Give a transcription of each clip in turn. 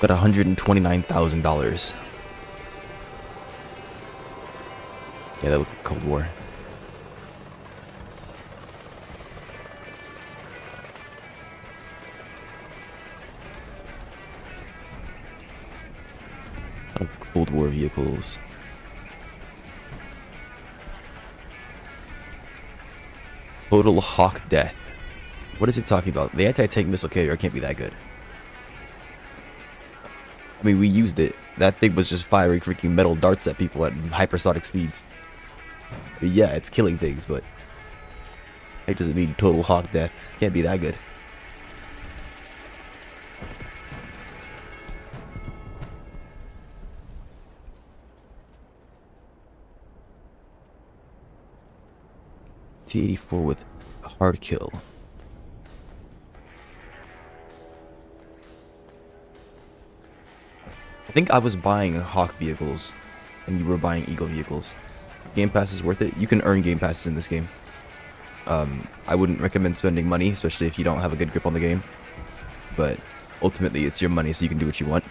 Got $129,000. Yeah, that looked like Cold War. Cold War vehicles. Total Hawk death. What is it talking about? The anti-tank missile carrier can't be that good. I mean, we used it. That thing was just firing freaking metal darts at people at hypersonic speeds. But yeah, it's killing things, but it doesn't mean total Hawk death. Can't be that good. T-84 with hard kill. I think I was buying Hawk vehicles and you were buying Eagle vehicles. Game Pass is worth it. You can earn Game Passes in this game. I wouldn't recommend spending money, especially if you don't have a good grip on the game. But ultimately, it's your money, so you can do what you want.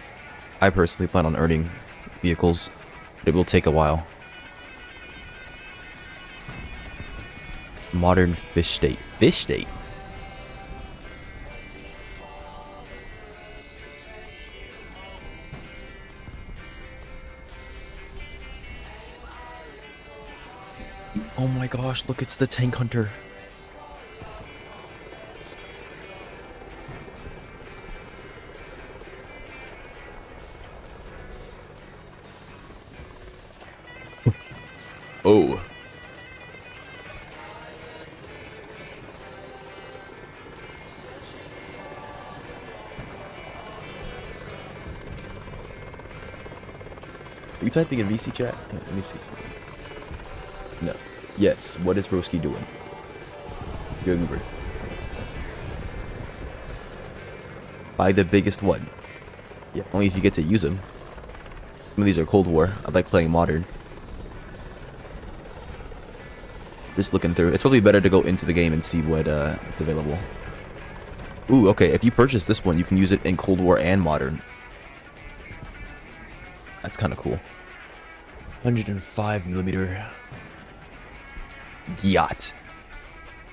I personally plan on earning vehicles, but it will take a while. Modern fish state. Fish state? Oh my gosh, look, it's the tank hunter. Oh. Are you typing in VC chat? Let me see something. No. Yes. What is Broski doing? Go Uber. Buy the biggest one. Yeah. Only if you get to use them. Some of these are Cold War. I like playing modern. Just looking through. It's probably better to go into the game and see what's available. Ooh, okay. If you purchase this one, you can use it in Cold War and modern. That's kind of cool. 105mm. Yacht.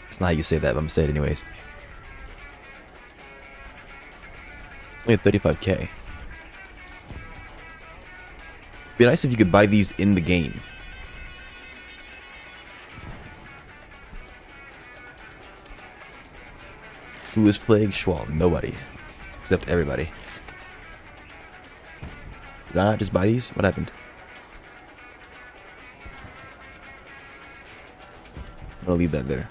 That's not how you say that, but I'm gonna say it anyways. It's only at 35k. Be nice if you could buy these in the game. Who is playing Schwal? Nobody. Except everybody. Did I not just buy these? What happened? I'm gonna leave that there.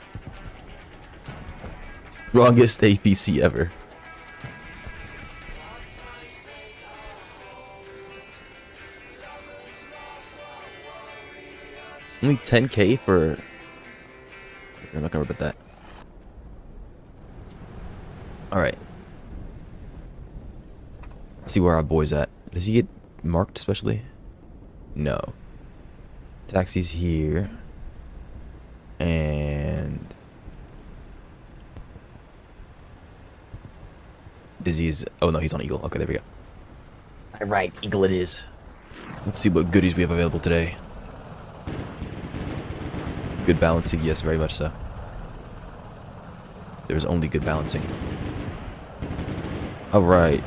Strongest APC ever. Only 10k for... I'm not gonna worry about that. Alright. Let's see where our boy's at. Does he get marked especially? No. Taxi's here. And... Dizzy's... Oh no, he's on Eagle. Okay, there we go. Alright, Eagle it is. Let's see what goodies we have available today. Good balancing, yes, very much so. There's only good balancing. Alright.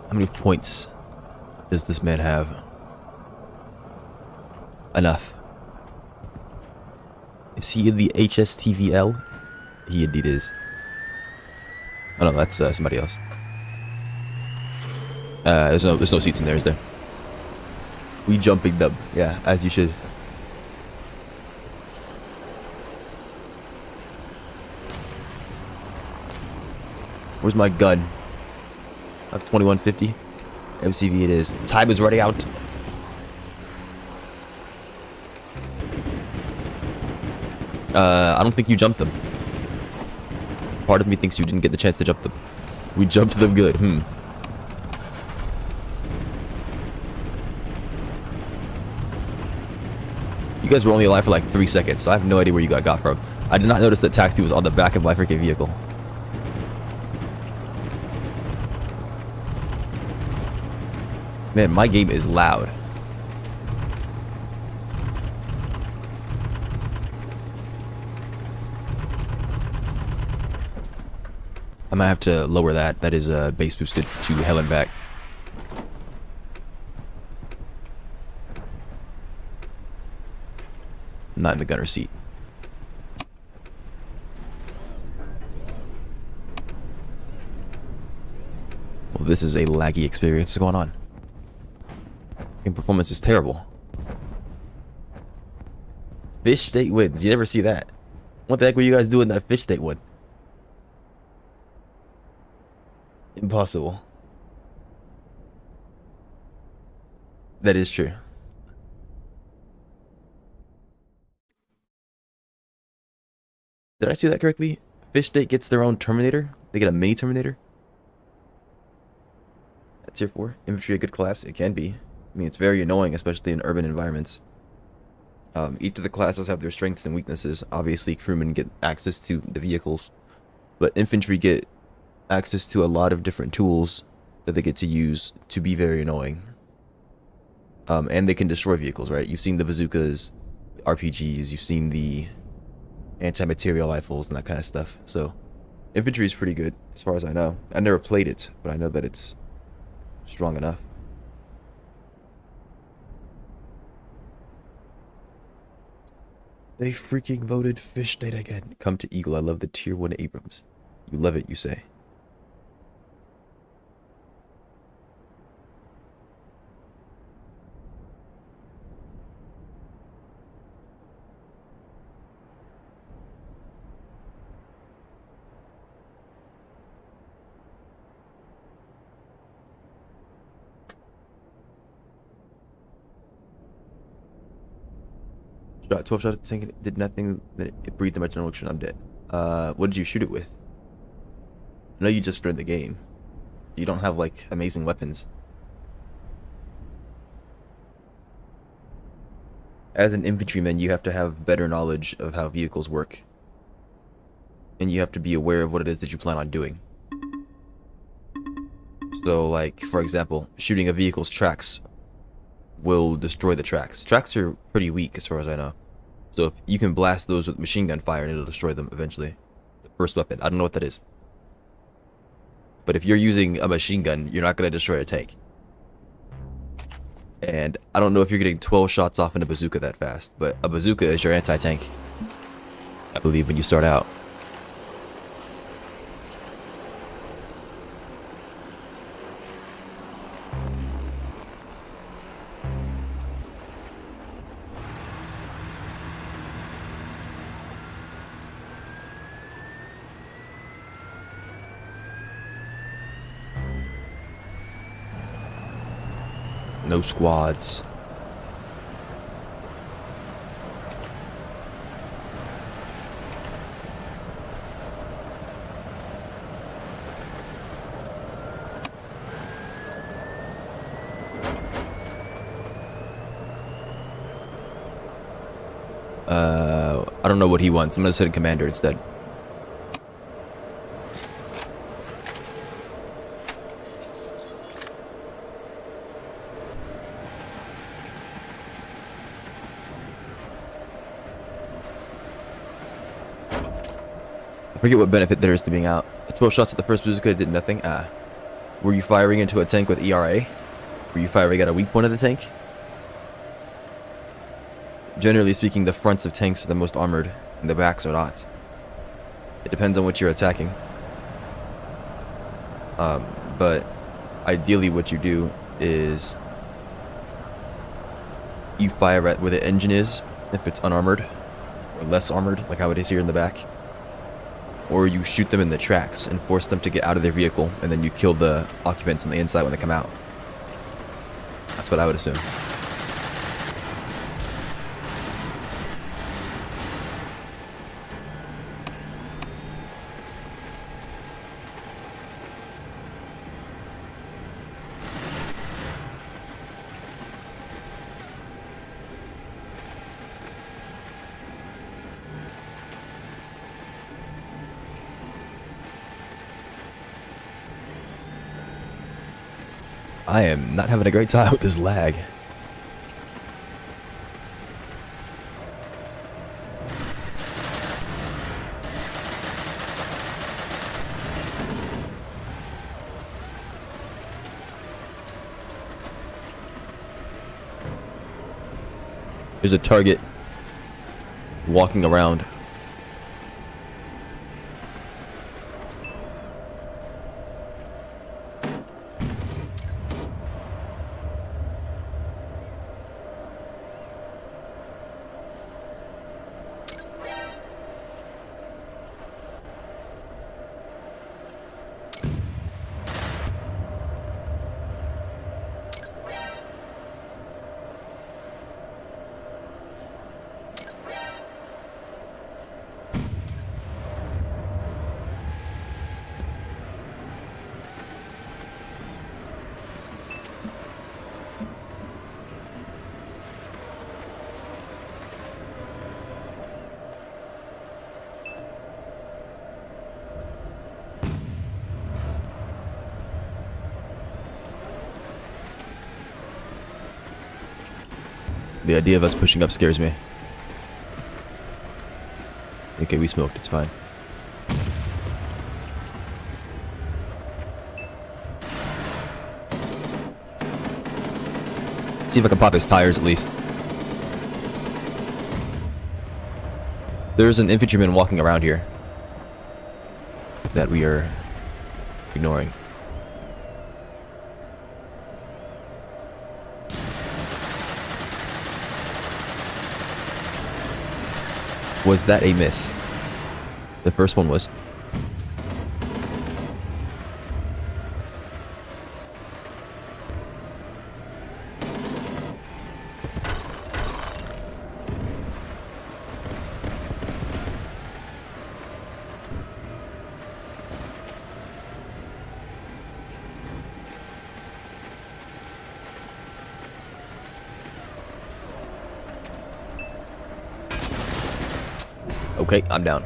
How many points does this man have? Enough. Is he in the HSTVL? He indeed is. Oh no, that's somebody else. There's no seats in there, is there? We jumping them, yeah, as you should. Where's my gun? I have 2150. MCV it is. Time is running out. I don't think you jumped them. Part of me thinks you didn't get the chance to jump them. We jumped them good. You guys were only alive for like 3 seconds, so I have no idea where you got from. I did not notice that taxi was on the back of my freaking vehicle. Man, my game is loud. I might have to lower that. That is base boosted to hell and back. Not in the gunner seat. Well, this is a laggy experience. What's going on? Game performance is terrible. Fish state wins. You never see that. What the heck were you guys doing that fish state win? Impossible. That is true. Did I see that correctly? Fish State gets their own Terminator? They get a mini Terminator? At tier 4. Infantry a good class? It can be. I mean, it's very annoying, especially in urban environments. Each of the classes have their strengths and weaknesses. Obviously, crewmen get access to the vehicles. But infantry get access to a lot of different tools that they get to use to be very annoying. And they can destroy vehicles, right? You've seen the bazookas, RPGs, you've seen the anti-material rifles and that kind of stuff. So infantry is pretty good as far as I know. I never played it, but I know that it's strong enough. They freaking voted Fish State again. Come to Eagle. I love the tier 1 Abrams. You love it, you say. Shot 12 shots at the tank. It did nothing. Then it breathed in my general direction. I'm dead. What did you shoot it with? I know you just started the game. You don't have like amazing weapons. As an infantryman, you have to have better knowledge of how vehicles work. And you have to be aware of what it is that you plan on doing. So, like, for example, shooting a vehicle's tracks will destroy the tracks. Tracks are pretty weak as far as I know. So if you can blast those with machine gun fire and it'll destroy them eventually. The first weapon. I don't know what that is. But if you're using a machine gun, you're not going to destroy a tank. And I don't know if you're getting 12 shots off in a bazooka that fast, but a bazooka is your anti-tank, I believe, when you start out. No squads. I don't know what he wants. I'm gonna send commander instead. I forget what benefit there is to being out. 12 shots at the first bazooka did nothing. Were you firing into a tank with ERA? Were you firing at a weak point of the tank? Generally speaking, the fronts of tanks are the most armored, and the backs are not. It depends on what you're attacking. But ideally what you do is you fire at where the engine is, if it's unarmored, or less armored, like how it is here in the back. Or you shoot them in the tracks and force them to get out of their vehicle, and then you kill the occupants on the inside when they come out. That's what I would assume. I am not having a great time with this lag. There's a target walking around. The idea of us pushing up scares me. Okay, we smoked, it's fine. See if I can pop his tires at least. There's an infantryman walking around here that we are ignoring. Was that a miss? The first one was. Okay, I'm down.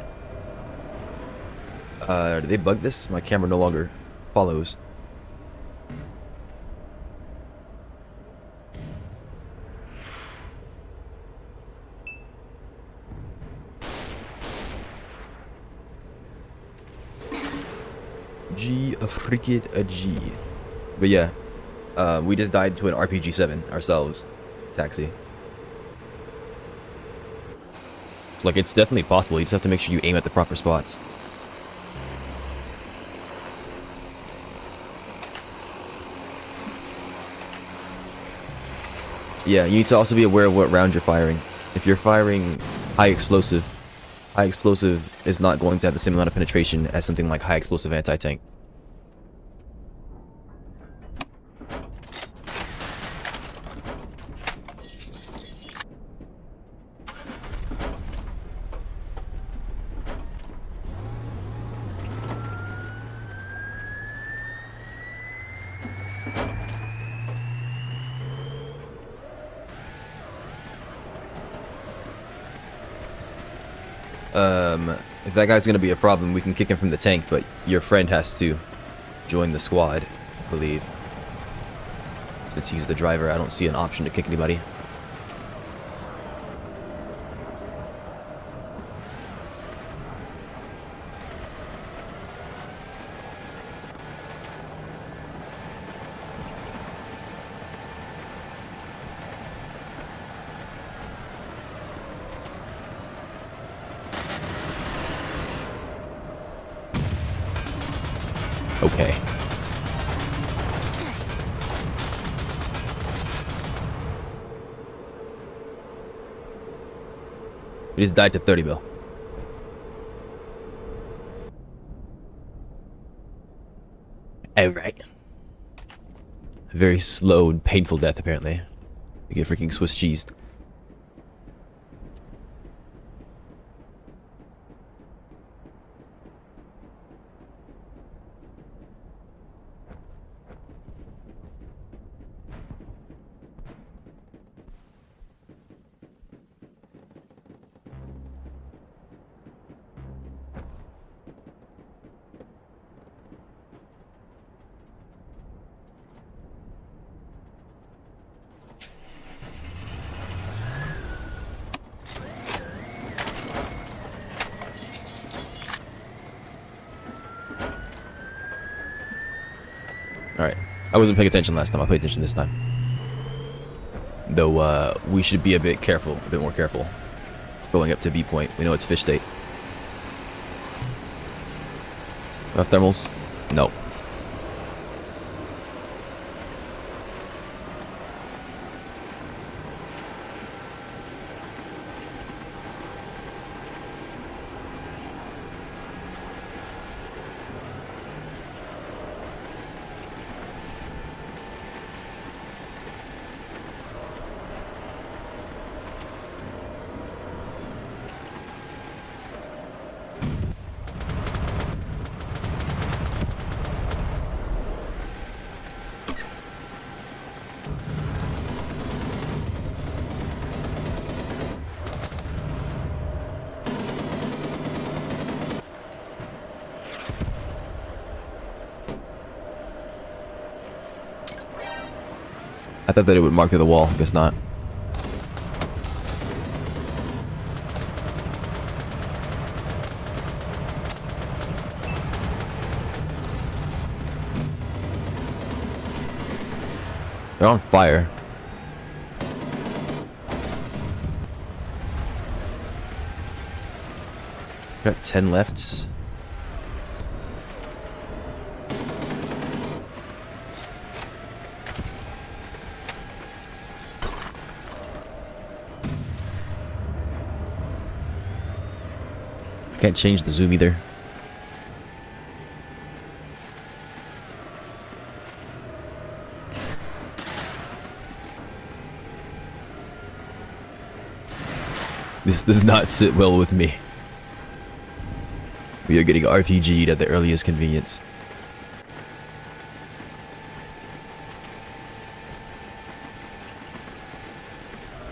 Did they bug this? My camera no longer follows. G a freaking a G. But yeah, we just died to an RPG-7 ourselves. Taxi. Like, it's definitely possible. You just have to make sure you aim at the proper spots. Yeah, you need to also be aware of what round you're firing. If you're firing high explosive is not going to have the same amount of penetration as something like high explosive anti-tank. If that guy's gonna be a problem, we can kick him from the tank, but your friend has to join the squad, I believe. Since he's the driver, I don't see an option to kick anybody. Okay. We just died to 30 mil. Alright. A very slow and painful death, apparently. You get freaking Swiss cheesed. Alright. I wasn't paying attention last time. I'll pay attention this time. Though, we should be a bit more careful. Going up to B point. We know it's fish state. Have thermals? No. I thought that it would mark through the wall. Guess not. They're on fire. Got 10 left. Can't change the zoom either. This does not sit well with me. We are getting RPG'd at the earliest convenience.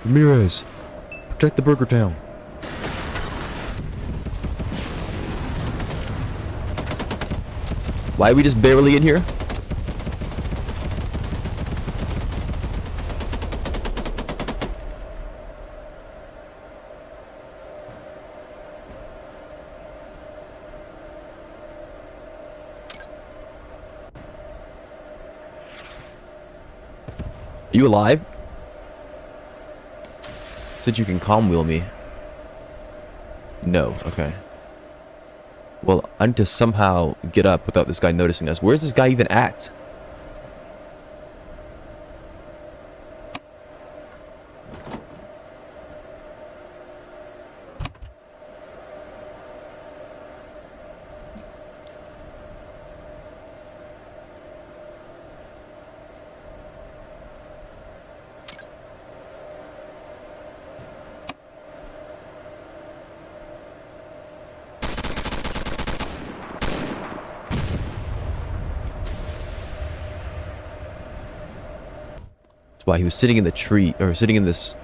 Ramirez, protect the Burger Town. Why are we just barely in here? Are you alive? Said you can calm wheel me. No, okay. Well, I need to somehow get up without this guy noticing us. Where's this guy even at? Why he was sitting in the tree, or sitting in this.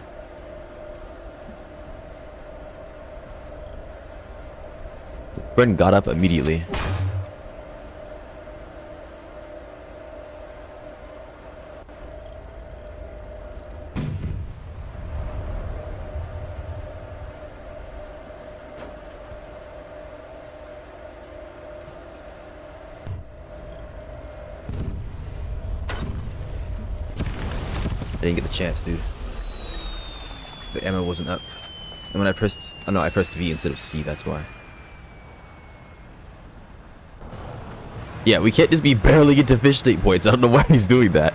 Brendan got up immediately. I didn't get the chance, dude. The ammo wasn't up. And when I pressed... Oh no, I pressed V instead of C, that's why. Yeah, we can't just be barely into fish state points. I don't know why he's doing that.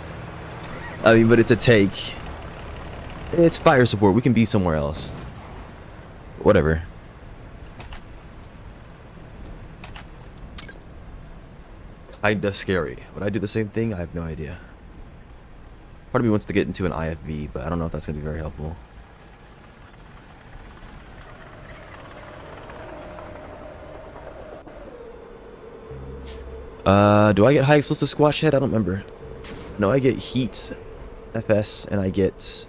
I mean, but it's a take. It's fire support. We can be somewhere else. Whatever. Kinda scary. Would I do the same thing? I have no idea. Part of me wants to get into an IFV, but I don't know if that's going to be very helpful. Do I get high explosive squash head? I don't remember. No, I get heat FS and I get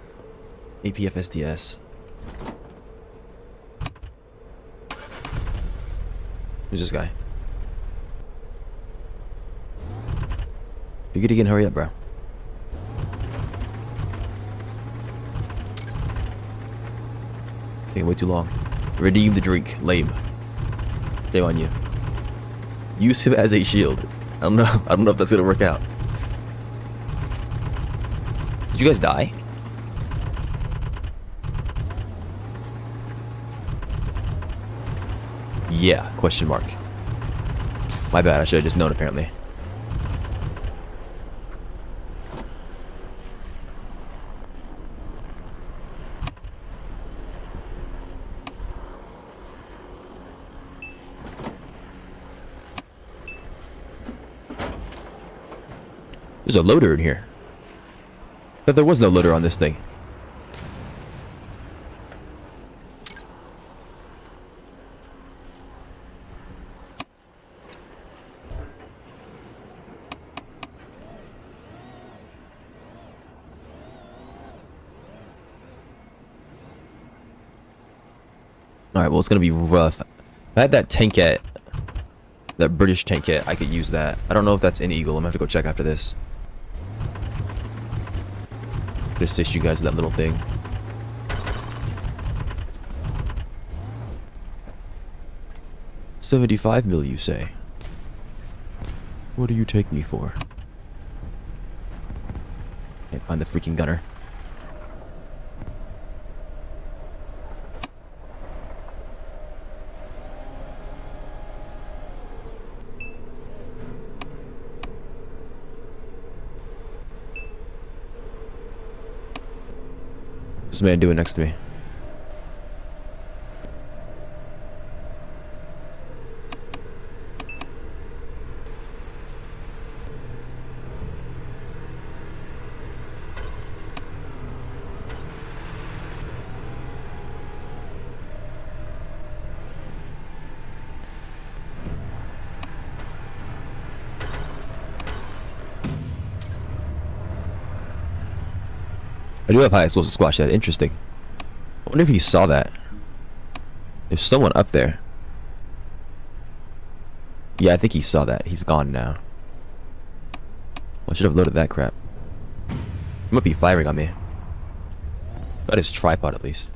AP FSDS. Who's this guy? You gotta get hurry up, bro. Taking way too long. Redeem the drink. Lame. Shame on you. Use him as a shield. I don't know if that's gonna work out. you guys die? Yeah, question mark. My bad, I should have just known apparently. There's a loader in here. But there was no loader on this thing. Alright, well, it's gonna be rough. If I had that tankette, that British tankette, I could use that. I don't know if that's in Eagle. I'm gonna have to go check after this. To assist you guys with that little thing. $75 mil, you say? What do you take me for? Can't find the freaking gunner. What's this man doing next to me? I do have high explosive squash that. Interesting. I wonder if he saw that. There's someone up there. Yeah, I think he saw that. He's gone now. Well, I should have loaded that crap. He might be firing on me. Got his tripod at least.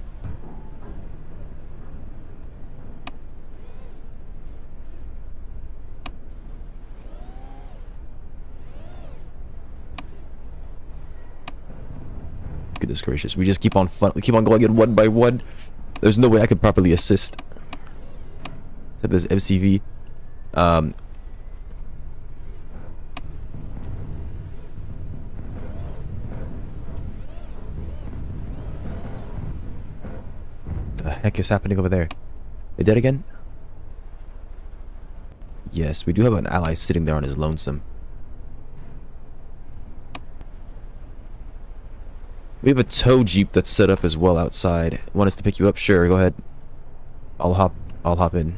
Goodness gracious, we just keep on going in one by one. There's no way I could properly assist. Except this MCV. The heck is happening over there? They dead again? Yes, we do have an ally sitting there on his lonesome. We have a tow jeep that's set up as well outside. Want us to pick you up? Sure, go ahead. I'll hop in.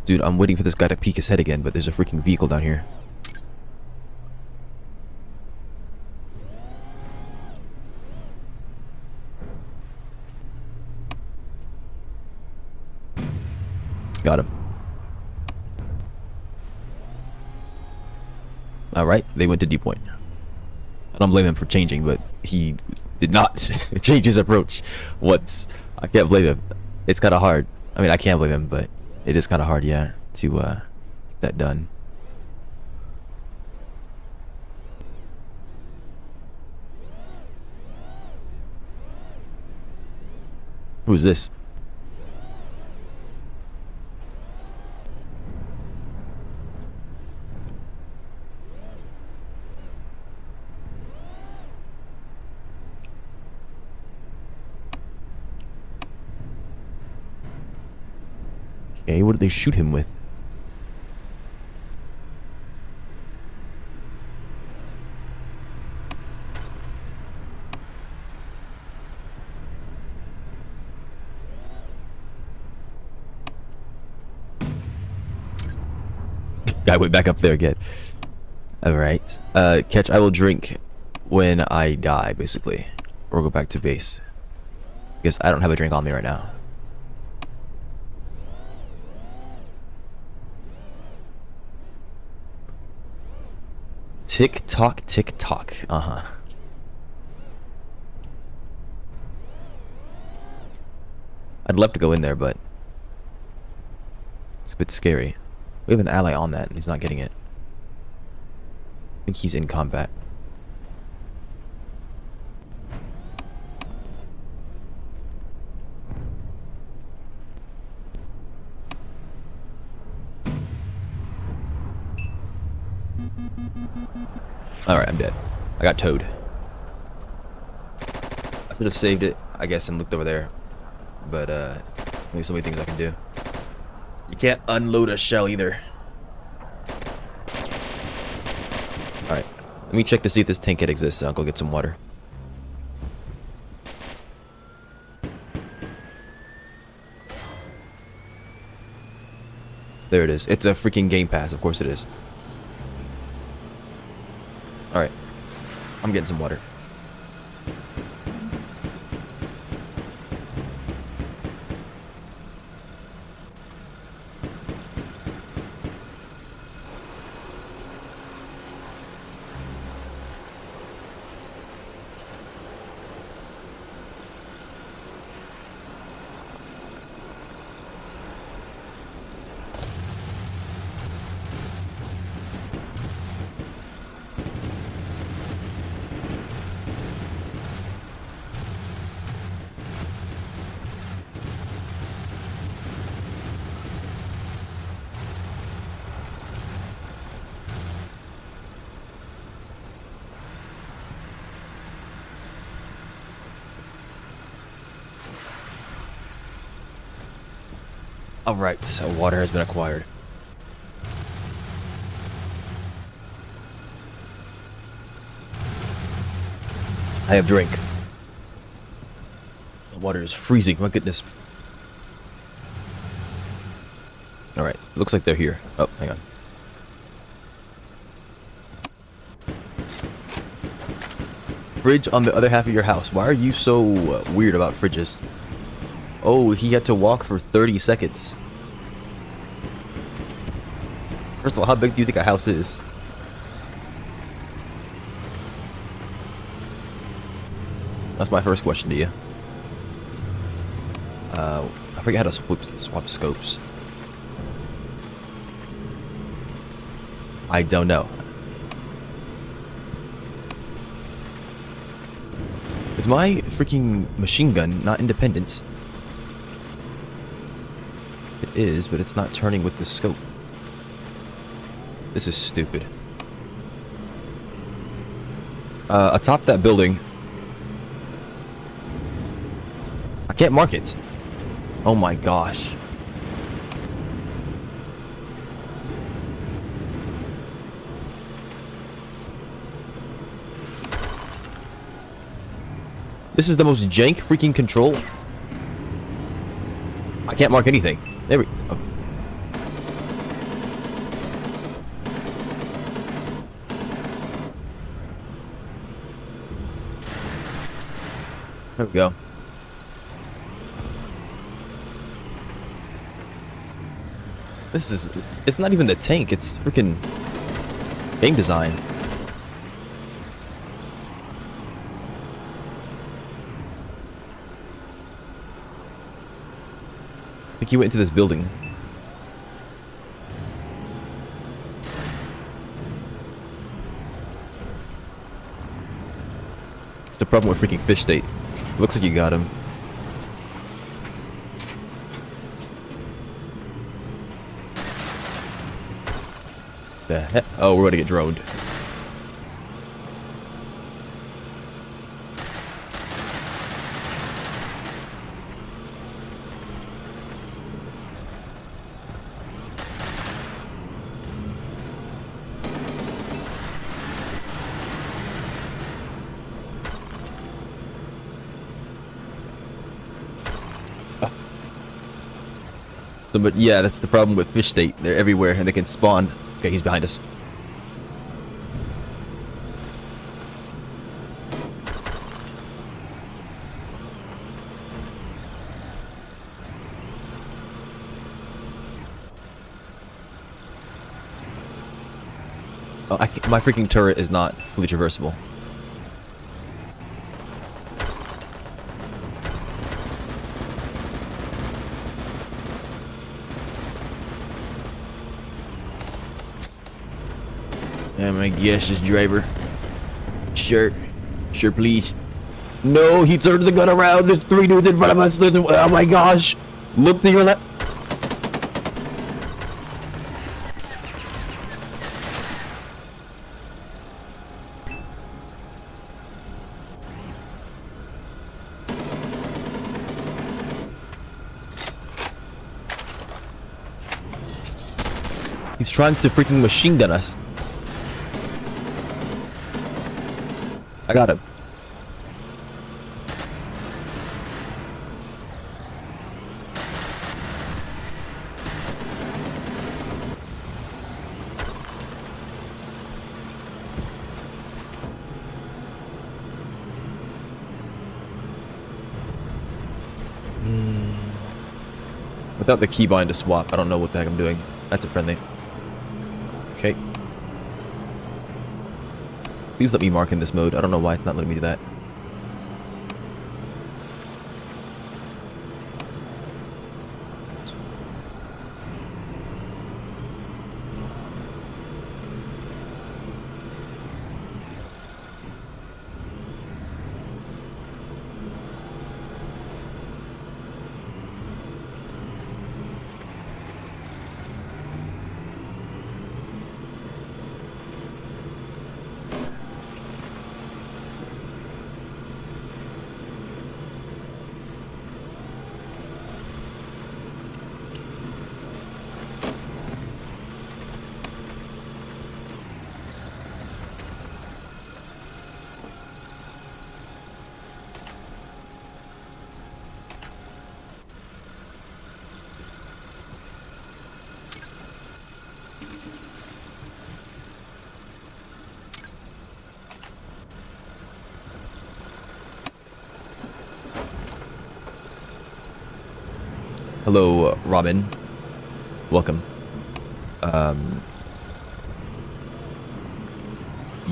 Dude, I'm waiting for this guy to peek his head again, but there's a freaking vehicle down here. Got him. Alright, they went to D point. I don't blame him for changing, but he did not change his approach once. I can't blame him. It's kind of hard. I mean, I can't blame him, but it is kind of hard, yeah, to get that done. Who's this? Okay, what did they shoot him with? Guy went back up there again. Alright. Catch, I will drink when I die, basically. Or go back to base. Because I don't have a drink on me right now. Tick tock, tick tock. Uh-huh. I'd love to go in there, but it's a bit scary. We have an ally on that, and he's not getting it. I think he's in combat. Alright, I'm dead. I got towed. I should have saved it, I guess, and looked over there. But, there's so many things I can do. You can't unload a shell either. Alright, let me check to see if this tank kit exists. I'll go get some water. There it is. It's a freaking Game Pass. Of course it is. Alright. I'm getting some water. Alright, so water has been acquired. I have drink. The water is freezing, my goodness. Alright, looks like they're here. Oh, hang on. Fridge on the other half of your house. Why are you so weird about fridges? Oh, he had to walk for 30 seconds. First of all, how big do you think a house is? That's my first question to you. I forget how to swap scopes. I don't know. Is my freaking machine gun not independent? It is, but it's not turning with the scope. This is stupid. Atop that building. I can't mark it. Oh my gosh. This is the most jank freaking control. I can't mark anything. There we go. Okay. There we go. This is... It's not even the tank, it's freaking... game design. I think he went into this building. It's the problem with freaking fish state. Looks like you got him. The heck? Oh, we're about to get droned. But yeah, that's the problem with fish state. They're everywhere and they can spawn. Okay, he's behind us. Oh, my freaking turret is not fully traversable. my gosh, this driver. Sure, please. No, he turned the gun around. There's 3 dudes in front of us. Oh my gosh. Look to your left. He's trying to freaking machine gun us. I got him. Without the keybind to swap, I don't know what the heck I'm doing. That's a friendly. Okay. Please let me mark in this mode. I don't know why it's not letting me do that. Hello, Robin. Welcome.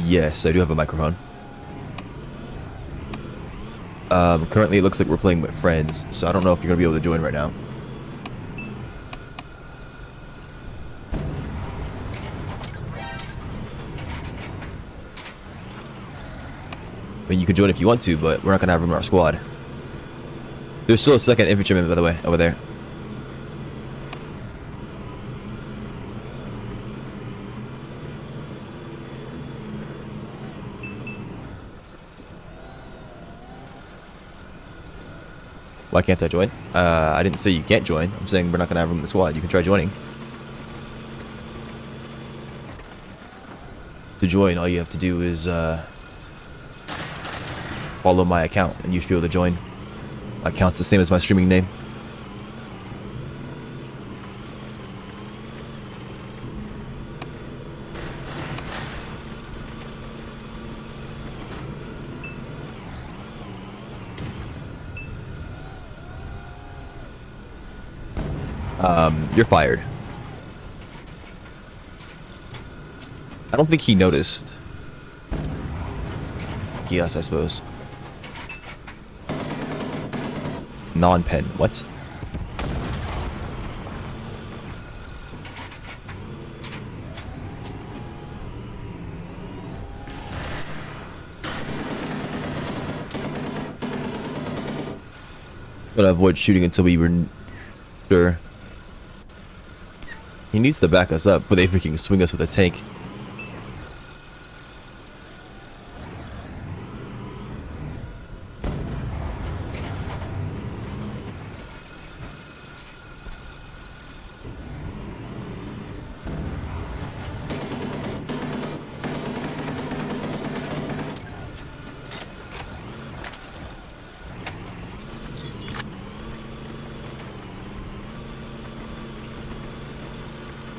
Yes, I do have a microphone. Currently it looks like we're playing with friends, so I don't know if you're gonna be able to join right now. I mean, you can join if you want to, but we're not gonna have room in our squad. There's still a second infantryman, by the way, over there. Why can't I join? I didn't say you can't join. I'm saying we're not gonna have room in the squad. You can try joining. To join, all you have to do is follow my account, and you should be able to join. My account's the same as my streaming name. You're fired. I don't think he noticed. Yes, I suppose. Non-pen. What? Gotta avoid shooting until we were sure. He needs to back us up before they freaking swing us with a tank.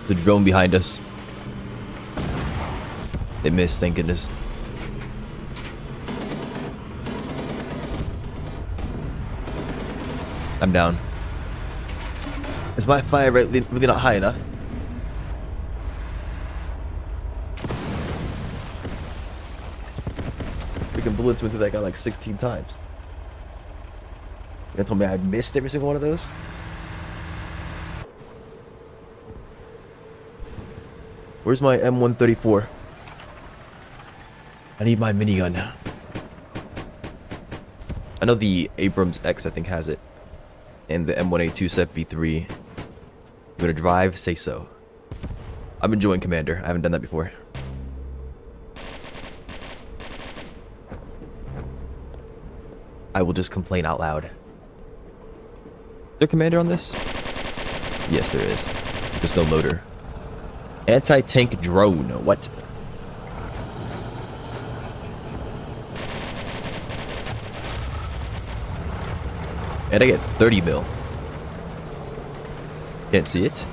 The drone behind us. They missed, thank goodness. I'm down. Is my fire rate really not high enough? Freaking bullets went through that guy like 16 times. You told me I missed every single one of those? Where's my M134? I need my minigun. I know the Abrams X, I think, has it. And the M1A2 Sep V3. You gonna drive? Say so. I'm enjoying Commander. I haven't done that before. I will just complain out loud. Is there Commander on this? Yes, there is. There's no loader. Anti-tank drone. What? And I get 30 mil. Can't see it.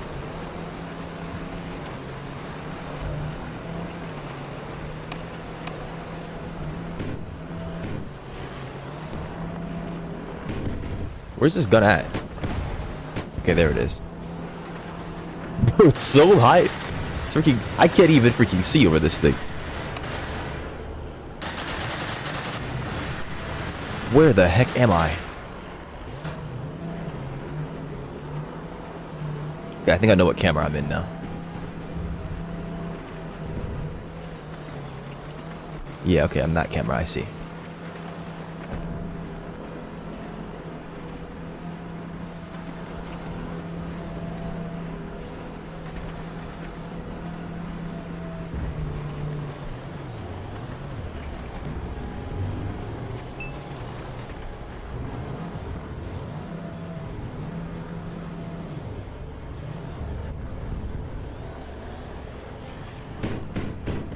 Where's this gun at? Okay, there it is. Bro, it's so high. It's freaking... I can't even freaking see over this thing. Where the heck am I? Yeah, I think I know what camera I'm in now. Yeah, okay, I'm that camera, I see.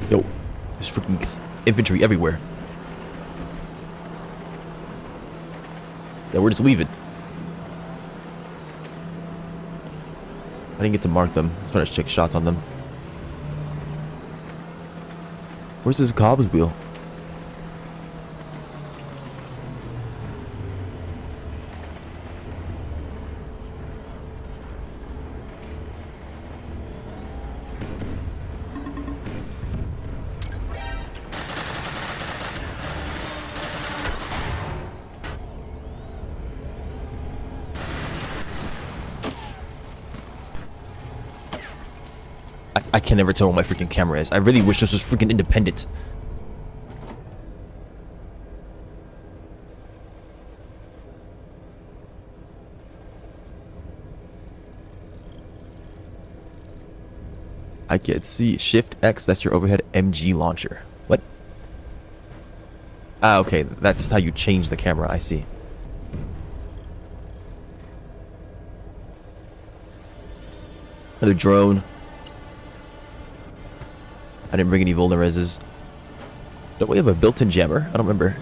Yo, there's freaking infantry everywhere. Yeah, we're just leaving. I didn't get to mark them. I was trying to check shots on them. Where's this Cobb's wheel? I can never tell where my freaking camera is. I really wish this was freaking independent. I can't see. Shift X, that's your overhead MG launcher. What? Ah, okay. That's how you change the camera. I see. Another drone. I didn't bring any Volnareses. Don't we have a built-in jammer? I don't remember.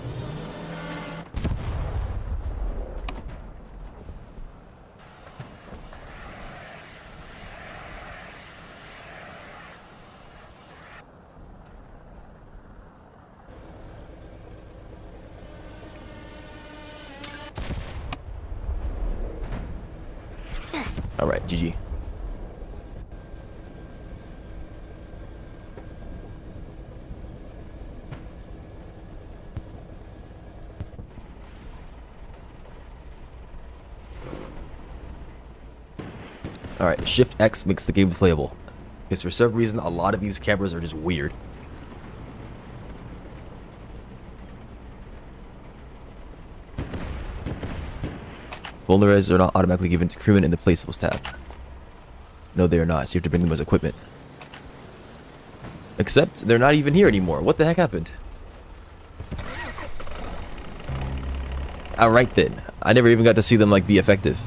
Alright, GG. Alright, Shift X makes the game playable. Because for some reason, a lot of these cameras are just weird. Vulnerez are not automatically given to crewmen in the Placeables tab. No, they are not, so you have to bring them as equipment. Except, they're not even here anymore. What the heck happened? Alright then. I never even got to see them, like, be effective.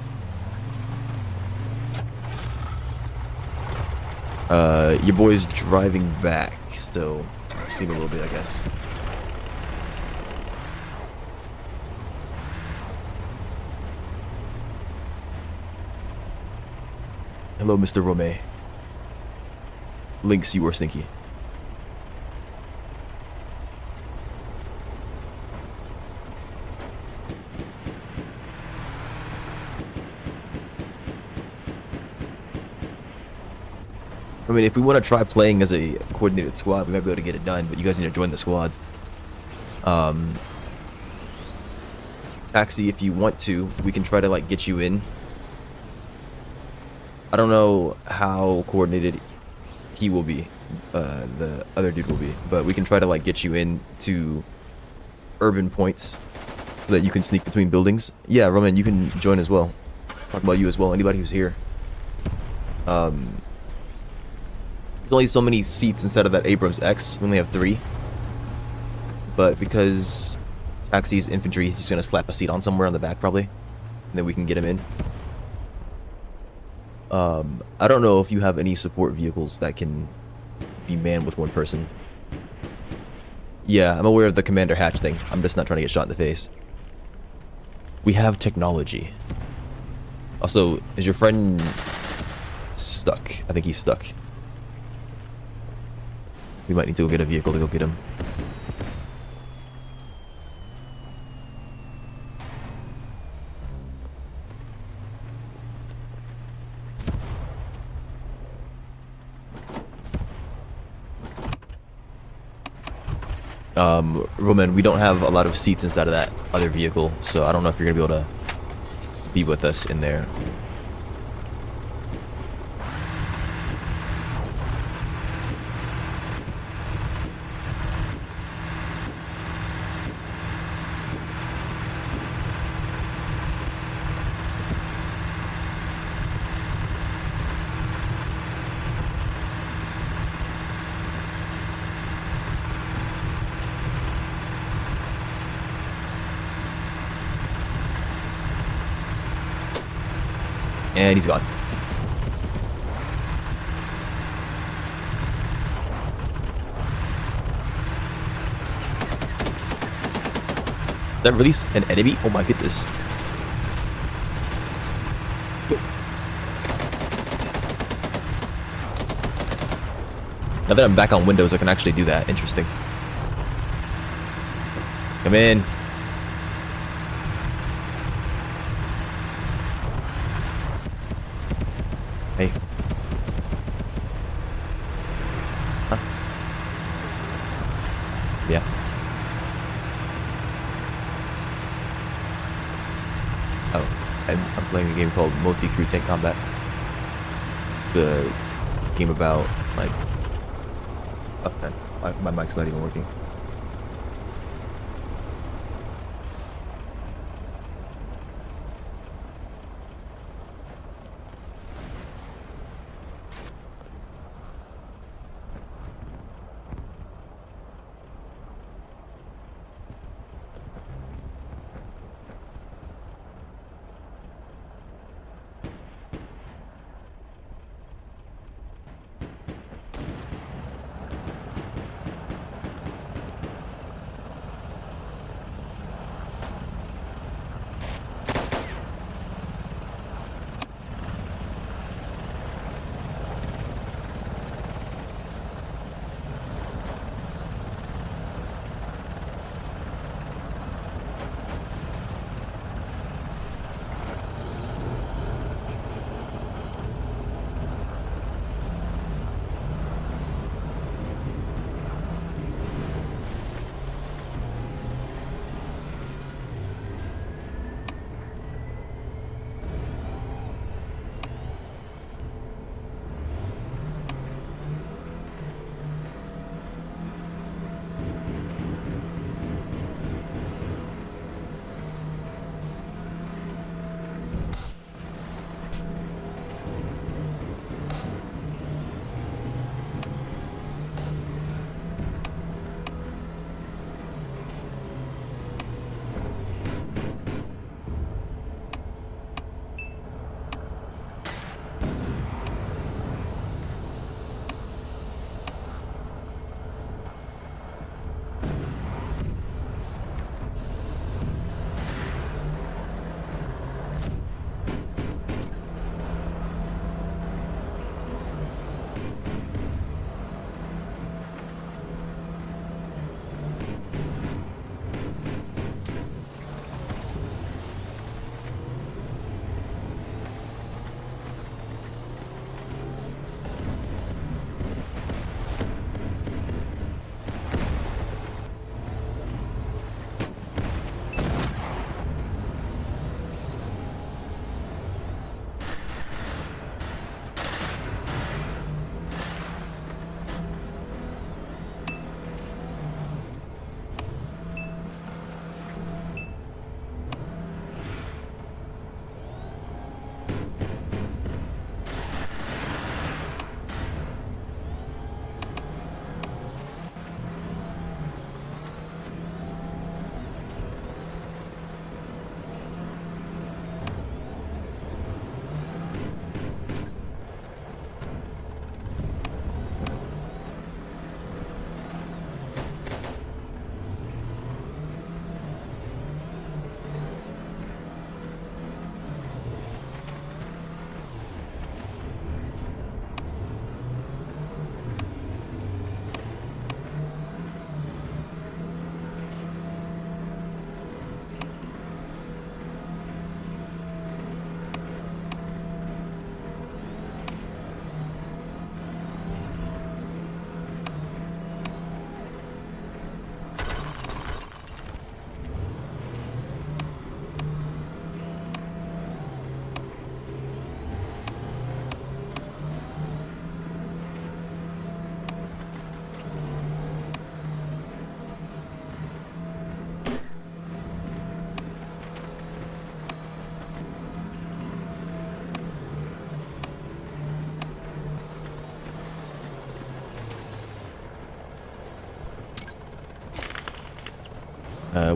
Your boy's driving back, so see him a little bit, I guess. Hello, Mr. Romay. Links, you were stinky. I mean, if we want to try playing as a coordinated squad, we might be able to get it done, but you guys need to join the squads. Taxi, if you want to, we can try to, like, get you in. I don't know how coordinated he will be. The other dude will be. But we can try to like get you into urban points so that you can sneak between buildings. Yeah, Roman, you can join as well. Talk about you as well. Anybody who's here. There's only so many seats inside of that Abrams X. We only have 3. But because Taxi's infantry, he's just gonna slap a seat on somewhere on the back probably, and then we can get him in. I don't know if you have any support vehicles that can be manned with 1 person. Yeah, I'm aware of the Commander Hatch thing. I'm just not trying to get shot in the face. We have technology. Also, is your friend stuck? I think he's stuck. We might need to go get a vehicle to go get him. Roman, we don't have a lot of seats inside of that other vehicle, so I don't know if you're gonna be able to be with us in there. And he's gone. Did that release an enemy? Oh my goodness. Now that I'm back on Windows, I can actually do that. Interesting. Come in. Hey. Huh? Yeah. Oh, I'm playing a game called MULTICREW Tank Combat. It's a game about, like... Oh, man. My mic's not even working.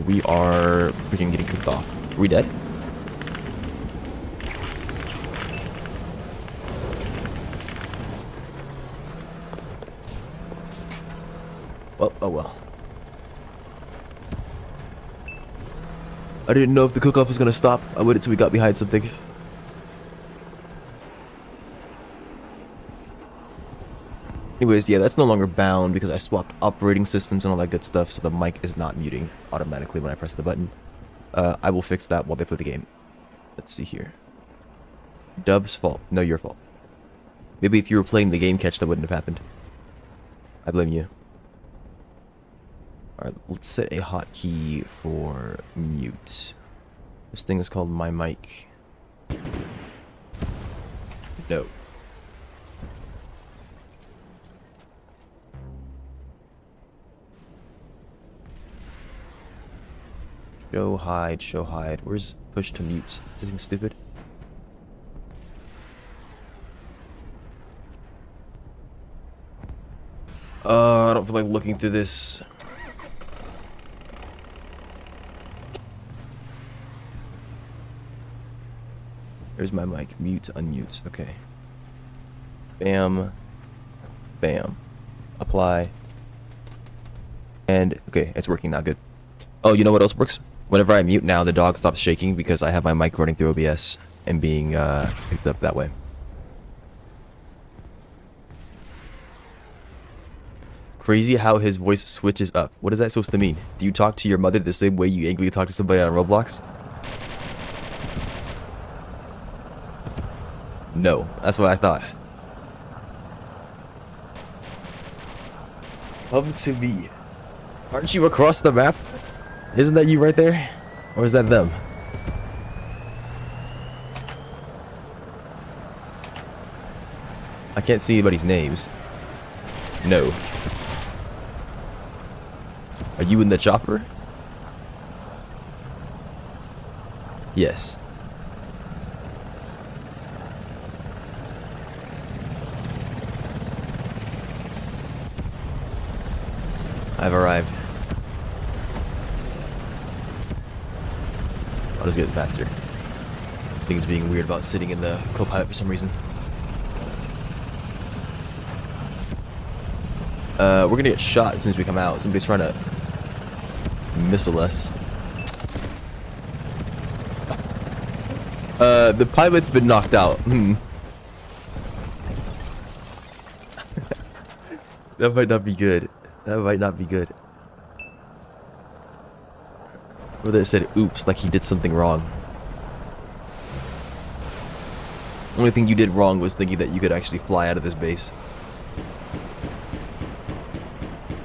We are freaking getting cooked off. Are we dead? Well, oh well. I didn't know if the cook-off was gonna stop. I waited till we got behind something. Anyways, yeah, that's no longer bound because I swapped operating systems and all that good stuff, so the mic is not muting automatically when I press the button. I will fix that while they play the game. Let's see here. Dub's fault. No, your fault. Maybe if you were playing the game catch, that wouldn't have happened. I blame you. Alright, let's set a hotkey for mute. This thing is called my mic. No. Show hide, show hide. Where's push to mute? Is this thing stupid? I don't feel like looking through this. There's my mic. Mute, unmute. Okay. Bam. Bam. Apply. And, okay, it's working now. Good. Oh, you know what else works? Whenever I mute now, the dog stops shaking because I have my mic running through OBS and being picked up that way. Crazy how his voice switches up. What is that supposed to mean? Do you talk to your mother the same way you angrily talk to somebody on Roblox? No, that's what I thought. Come to me. Aren't you across the map? Isn't that you right there? Or is that them? I can't see anybody's names. No. Are you in the chopper? Yes. I've arrived. I'll just get faster. Things being weird about sitting in the co-pilot for some reason. We're gonna get shot as soon as we come out. Somebody's trying to missile us. The pilot's been knocked out. That might not be good. That might not be good. Or they said oops, like he did something wrong. Only thing you did wrong was thinking that you could actually fly out of this base.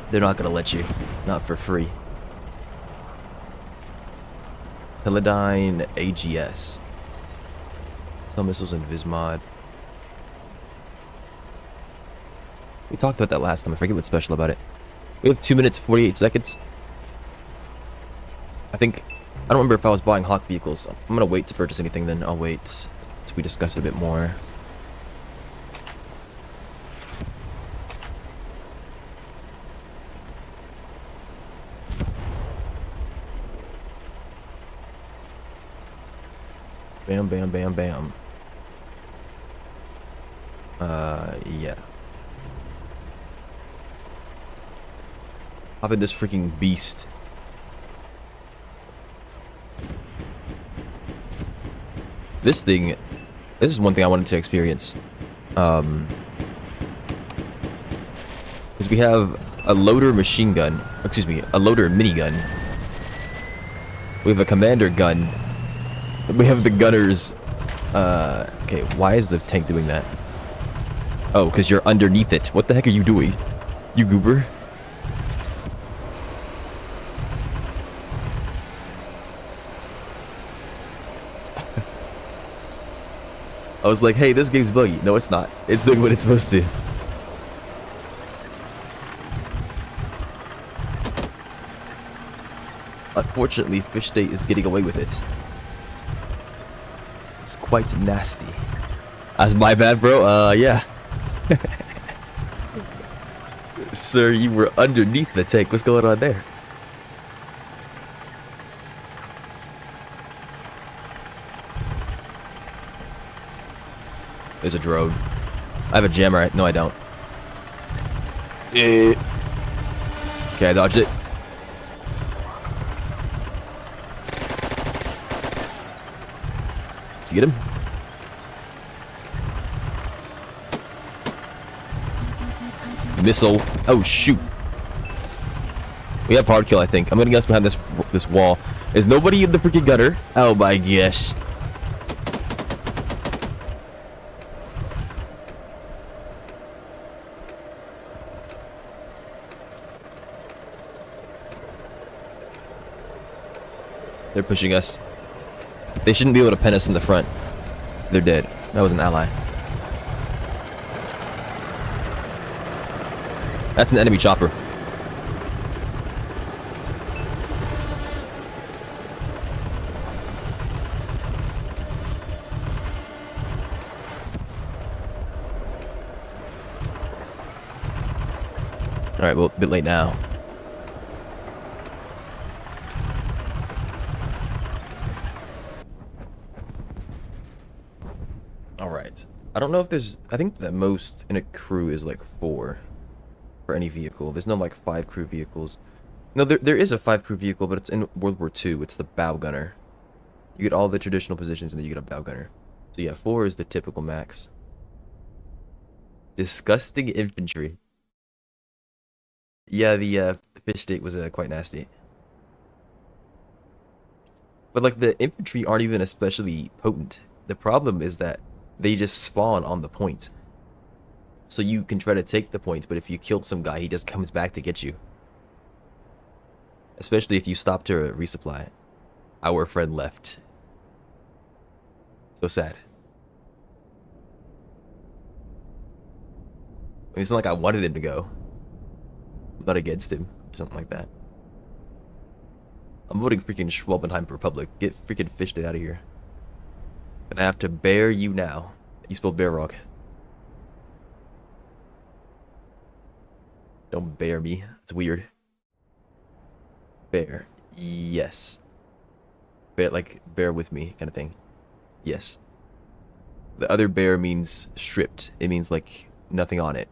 They're not gonna let you. Not for free. Teledyne AGS. Tell missiles and Vismod. We talked about that last time. I forget what's special about it. We have 2 minutes 48 seconds. I don't remember if I was buying Hawk vehicles. I'm gonna wait to purchase anything, then I'll wait till we discuss it a bit more. Bam, bam, bam, bam. Yeah. Hop in this freaking beast. This is one thing I wanted to experience. Because we have a loader machine gun, excuse me, a loader minigun. We have a commander gun. We have the gunners. Okay, why is the tank doing that? Oh, because you're underneath it. What the heck are you doing? You goober? I was like, hey, this game's buggy. No, it's not. It's doing what it's supposed to. Unfortunately, Fish State is getting away with it. It's quite nasty. That's my bad, bro. Yeah. Sir, you were underneath the tank. What's going on there? There's a drone. I have a jammer. No, I don't. Okay, I dodged it. Did you get him? Missile. Oh, shoot. We have hard kill, I think. I'm gonna guess behind this wall. Is nobody in the freaking gutter? Oh my gosh. They're pushing us. They shouldn't be able to pen us from the front. They're dead. That was an ally. That's an enemy chopper. Alright, well, a bit late now. Alright. I don't know if there's... I think the most in a crew is like 4 for any vehicle. There's no like 5 crew vehicles. No, there is a 5 crew vehicle, but it's in World War II. It's the bow gunner. You get all the traditional positions and then you get a bow gunner. So yeah, 4 is the typical max. Disgusting infantry. Yeah, the fish state was quite nasty. But like the infantry aren't even especially potent. The problem is that they just spawn on the point. So you can try to take the point, but if you killed some guy, he just comes back to get you. Especially if you stop to resupply. Our friend left. So sad. It's not like I wanted him to go. I'm not against him, or something like that. I'm voting freaking Schwalbenheim for Republic. Get freaking fished out of here. Gonna have to bear you now. You spelled bear wrong. Don't bear me. It's weird. Bear. Yes. Bear, like, bear with me kind of thing. Yes. The other bear means stripped. It means, like, nothing on it.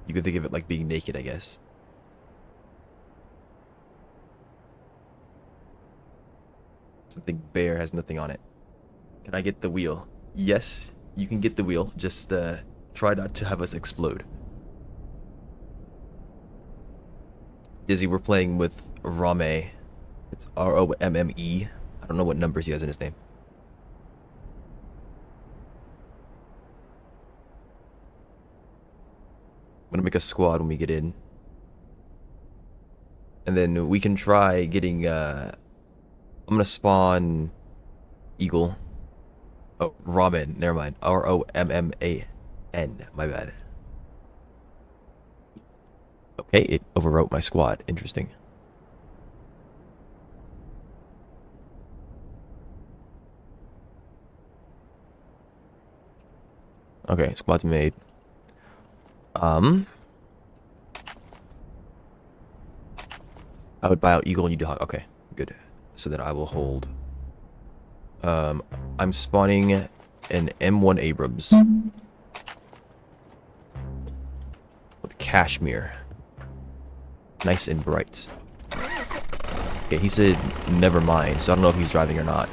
You could think of it like being naked, I guess. Something bare has nothing on it. Can I get the wheel? Yes, you can get the wheel. Just try not to have us explode. Dizzy, we're playing with Rame. It's R-O-M-M-E. I don't know what numbers he has in his name. I'm gonna make a squad when we get in. And then we can try getting, I'm gonna spawn Eagle. Oh, Ramen. Never mind. R-O-M-M-A-N. My bad. Okay, it overwrote my squad. Interesting. Okay, squad's made. I would buy out Eagle and you do Hawk. Okay, good. So that I will hold. I'm spawning an M1 Abrams with Kashmir. Nice and bright. Okay, he said never mind, so I don't know if he's driving or not.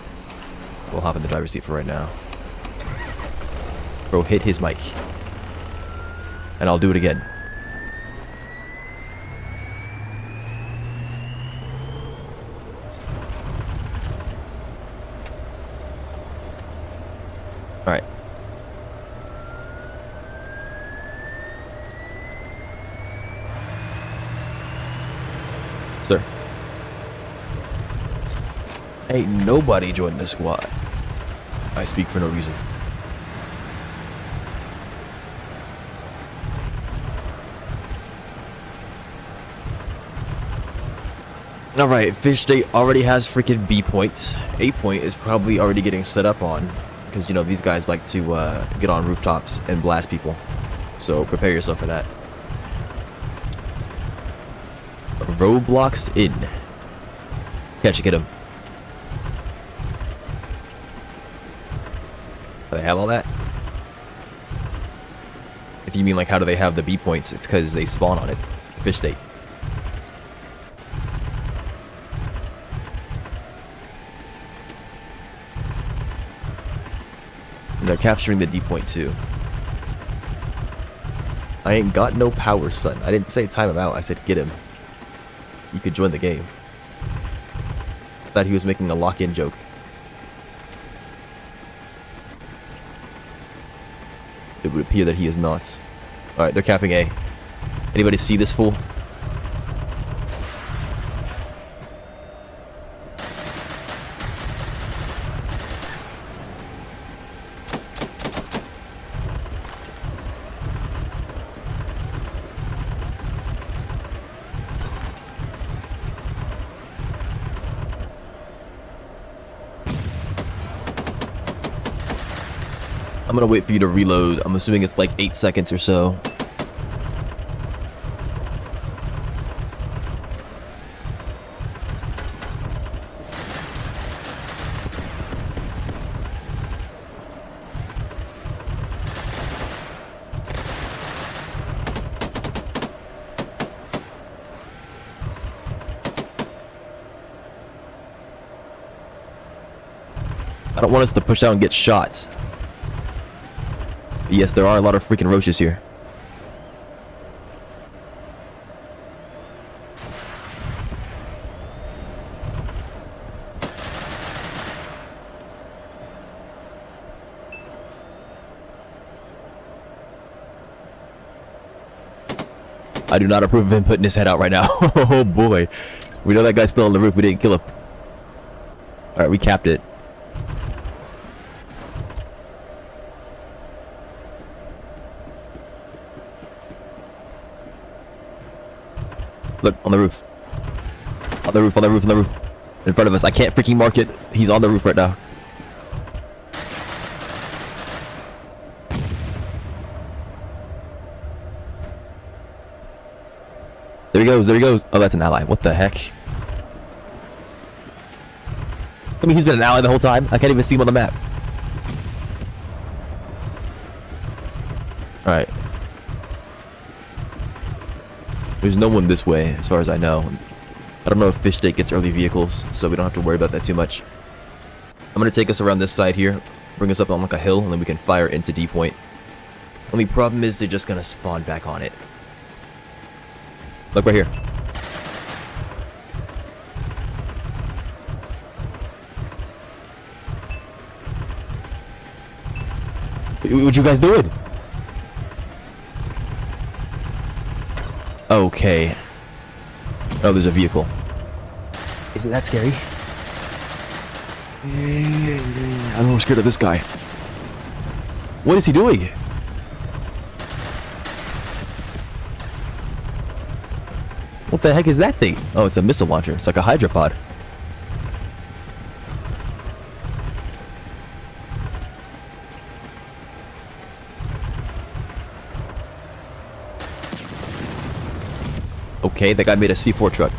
We'll hop in the driver's seat for right now. Bro, hit his mic. And I'll do it again. Alright. Sir. Ain't nobody joined the squad. I speak for no reason. Alright, Fish State already has freaking B points. A point is probably already getting set up on. Because, you know, these guys like to get on rooftops and blast people. So prepare yourself for that. Roblox in. Catch, get him. Do they have all that? If you mean like how do they have the B points, it's because they spawn on it. Fish state. And they're capturing the D point too. I ain't got no power, son. I didn't say time him out. I said get him. You could join the game. Thought he was making a lock-in joke. It would appear that he is not. Alright, they're capping A. Anybody see this fool? I'm gonna wait for you to reload. I'm assuming it's like 8 seconds or so. I don't want us to push out and get shot. Yes, there are a lot of freaking roaches here. I do not approve of him putting his head out right now. Oh boy. We know that guy's still on the roof. We didn't kill him. Alright, we capped it. Look, on the roof. On the roof, on the roof, on the roof. In front of us. I can't freaking mark it. He's on the roof right now. There he goes, there he goes. Oh, that's an ally. What the heck? I mean, he's been an ally the whole time. I can't even see him on the map. Alright. There's no one this way, as far as I know. I don't know if Fish State gets early vehicles, so we don't have to worry about that too much. I'm gonna take us around this side here, bring us up on like a hill, and then we can fire into D point. Only problem is they're just gonna spawn back on it. Look right here. What you guys doing? Okay. Oh, there's a vehicle. Isn't that scary? I'm more scared of this guy. What is he doing? What the heck is that thing? Oh, it's a missile launcher. It's like a hydropod. Okay, that guy made a C4 truck.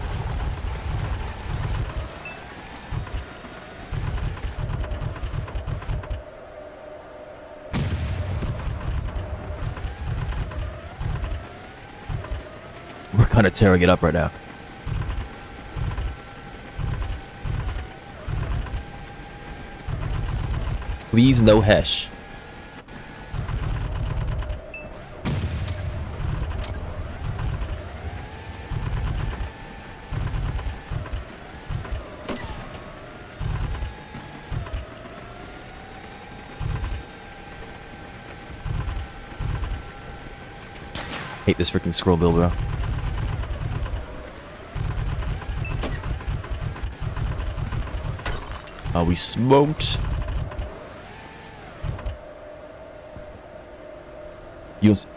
We're kind of tearing it up right now. Please no hesh. Hate this freaking scroll bill, bro. Oh, we smoked.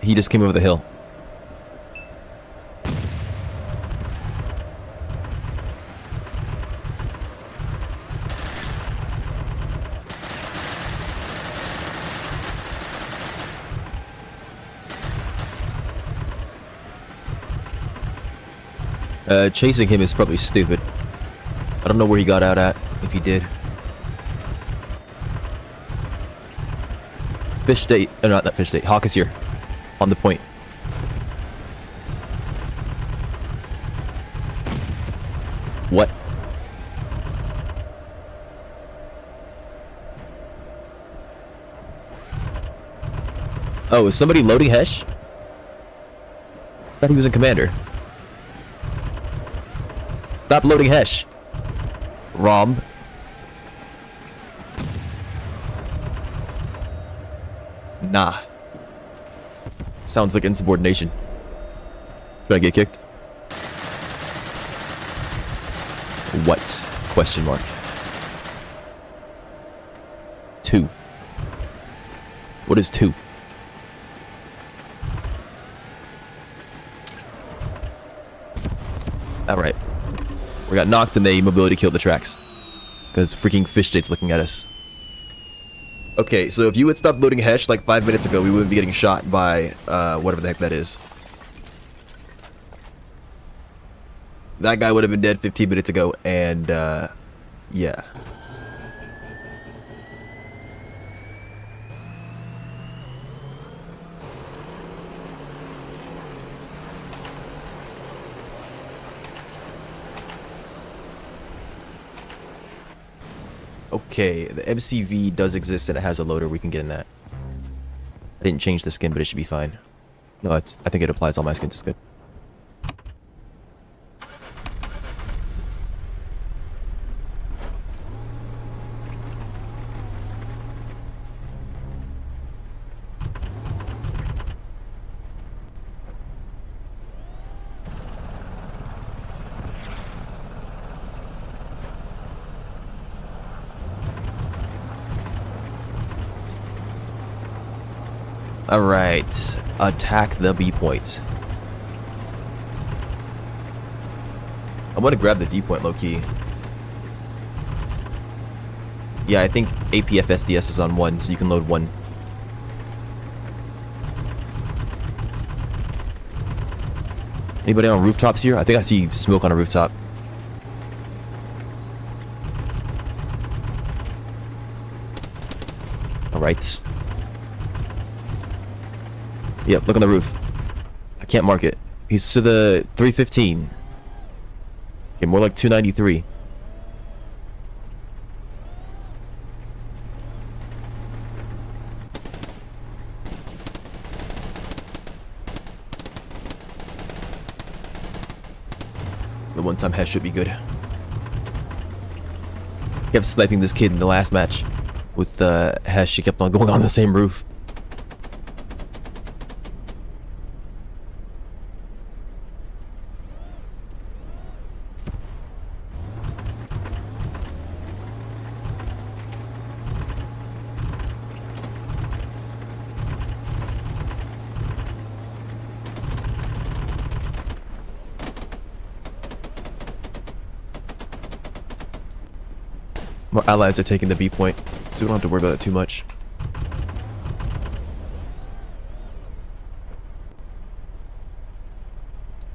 He just came over the hill. Chasing him is probably stupid. I don't know where he got out at, if he did. Fish state, not fish state. Hawk is here, on the point. What? Oh, is somebody loading Hesh? I thought he was in commander. Stop loading Hesh. Rom. Nah. Sounds like insubordination. Should I get kicked? What? Question mark. 2. What is 2? Alright. We got knocked and the mobility killed the tracks. Because freaking fish state's looking at us. Okay, so if you had stopped loading Hesh like 5 minutes ago, we wouldn't be getting shot by whatever the heck that is. That guy would have been dead 15 minutes ago, and yeah. Okay, the MCV does exist and it has a loader. We can get in that. I didn't change the skin, but it should be fine. No, I think it applies all my skins. It's good. Alright, attack the B point. I'm gonna grab the D point low key. Yeah, I think APF SDS is on 1, so you can load 1. Anybody on rooftops here? I think I see smoke on a rooftop. Alright. Yep, look on the roof. I can't mark it. He's to the 315. Okay, more like 293. The one-time head should be good. Kept sniping this kid in the last match with Hesh. She kept on going on the same roof. My allies are taking the B point, so we don't have to worry about it too much.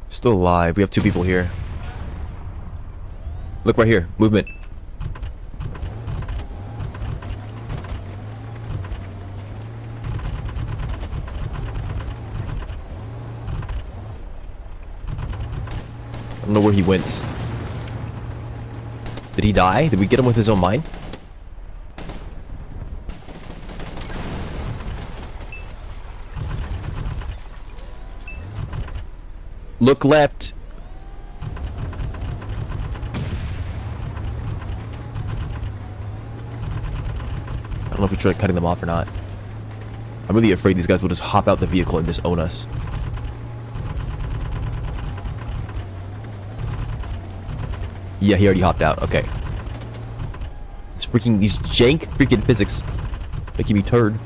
Still alive. We have 2 people here. Look right here. Movement. I don't know where he went. Did he die? Did we get him with his own mine? Look left. I don't know if we tried cutting them off or not. I'm really afraid these guys will just hop out the vehicle and just own us. Yeah, he already hopped out. Okay. These jank freaking physics making me turd.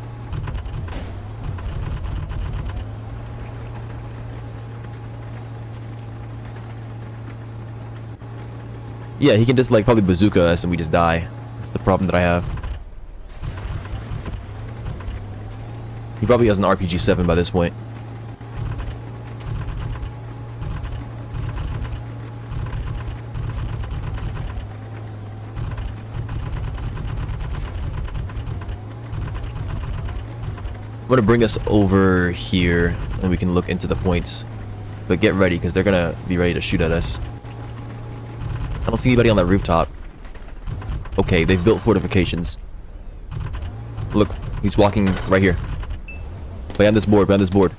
Yeah, he can just like probably bazooka us and we just die. That's the problem that I have. He probably has an RPG-7 by this point. I'm gonna bring us over here and we can look into the points. But get ready, because they're gonna be ready to shoot at us. I don't see anybody on that rooftop. Okay, they've built fortifications. Look, he's walking right here. Behind this board, behind this board.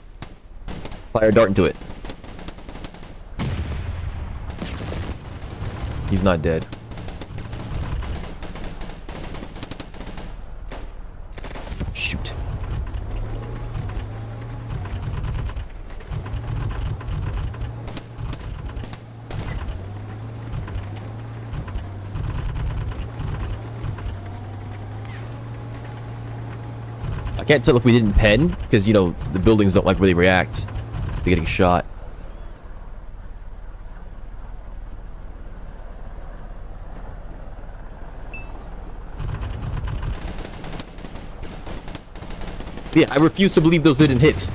Fire a dart into it. He's not dead. Shoot. I can't tell if we didn't pen, because, you know, the buildings don't like really react to getting shot. Yeah, I refuse to believe those didn't hit.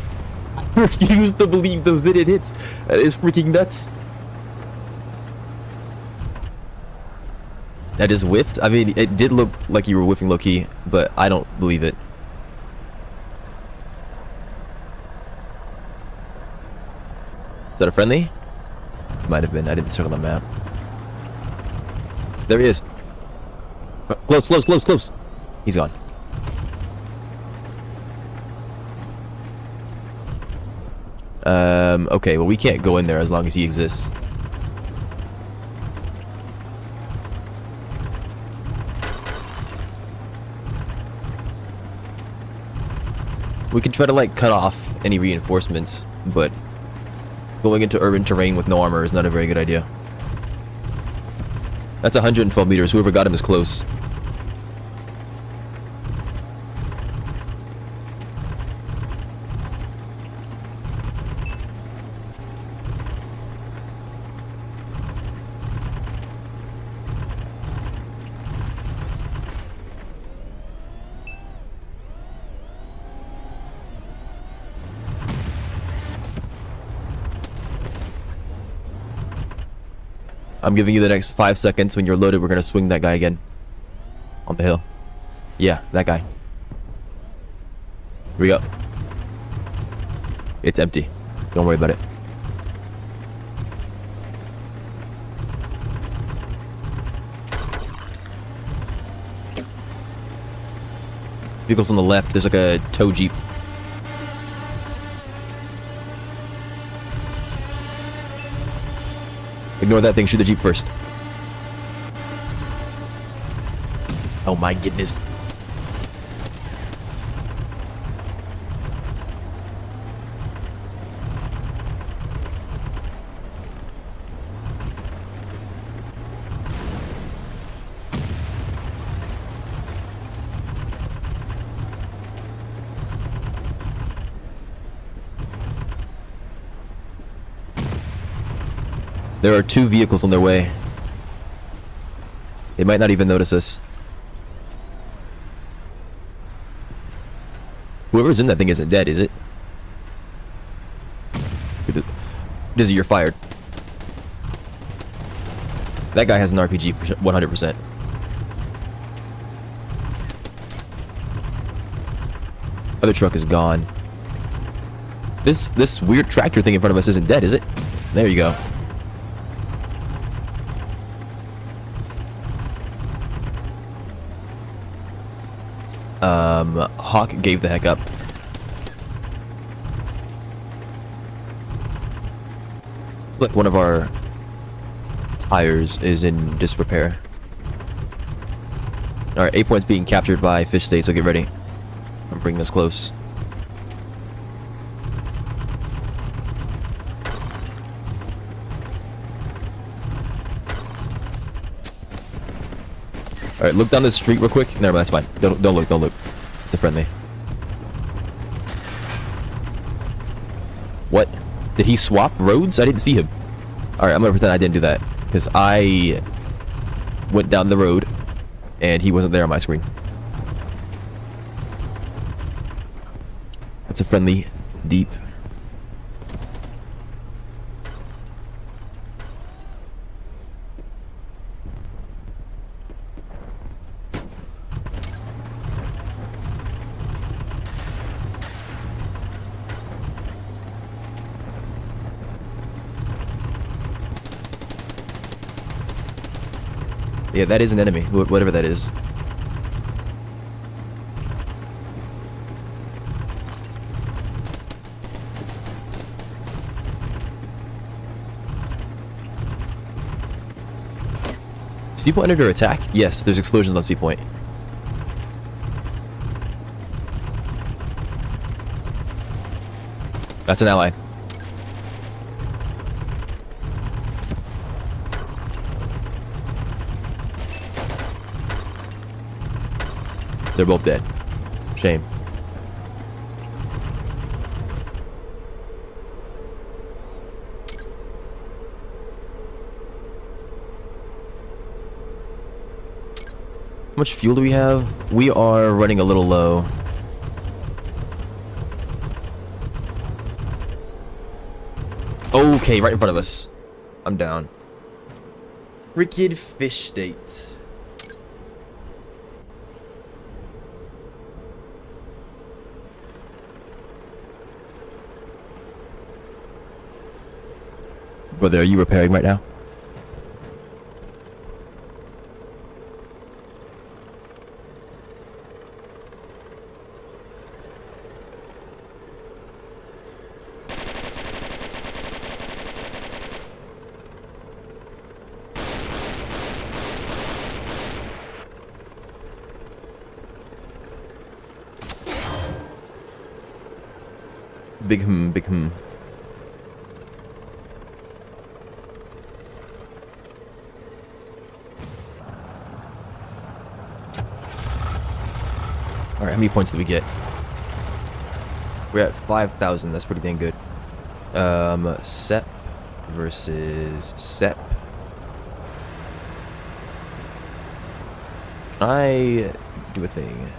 I refuse to believe those didn't hit. That is freaking nuts. That is whiffed? I mean, it did look like you were whiffing low-key, but I don't believe it. Is that a friendly? Might have been. I didn't check on the map. There he is. Close, close, close, close. He's gone. Okay, well, we can't go in there as long as he exists. We can try to, like, cut off any reinforcements, but going into urban terrain with no armor is not a very good idea. That's 112 meters. Whoever got him is close. I'm giving you the next 5 seconds. When you're loaded, we're gonna swing that guy again. On the hill. Yeah, that guy. Here we go. It's empty. Don't worry about it. Vehicles on the left. There's like a tow jeep. Ignore that thing, shoot the jeep first. Oh my goodness. There are 2 vehicles on their way. They might not even notice us. Whoever's in that thing isn't dead, is it? Dizzy, you're fired. That guy has an RPG for 100%. Other truck is gone. This weird tractor thing in front of us isn't dead, is it? There you go. Hawk gave the heck up. Look, one of our tires is in disrepair. Alright, 8 points being captured by Fish State, so get ready. I'm bringing this close. Alright, look down the street real quick. Never mind, that's fine. Don't look, don't look. It's a friendly. What? Did he swap roads? I didn't see him. Alright, I'm gonna pretend I didn't do that. Because I went down the road and he wasn't there on my screen. That's a friendly. Deep. Yeah, that is an enemy, whatever that is. C point under attack? Yes, there's explosions on C point. That's an ally. They're both dead. Shame. How much fuel do we have? We are running a little low. Okay, right in front of us. I'm down. Freaking fish states. Brother, are you repairing right now? Big big Alright, how many points did we get? We're at 5,000, that's pretty dang good. Sep versus Sep. Can I do a thing?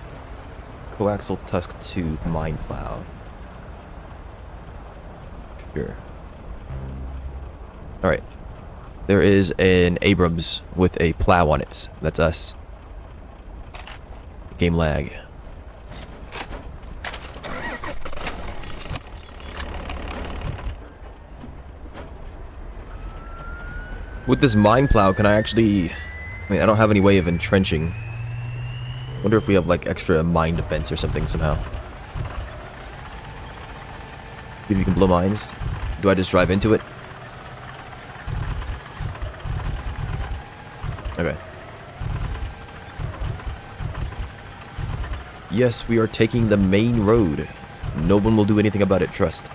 Coaxial tusk to mine plow. Sure. Alright. There is an Abrams with a plow on it. That's us. Game lag. With this mine plow, can I actually... I mean, I don't have any way of entrenching. Wonder if we have, like, extra mine defense or something somehow. Maybe you can blow mines. Do I just drive into it? Okay. Yes, we are taking the main road. No one will do anything about it, trust.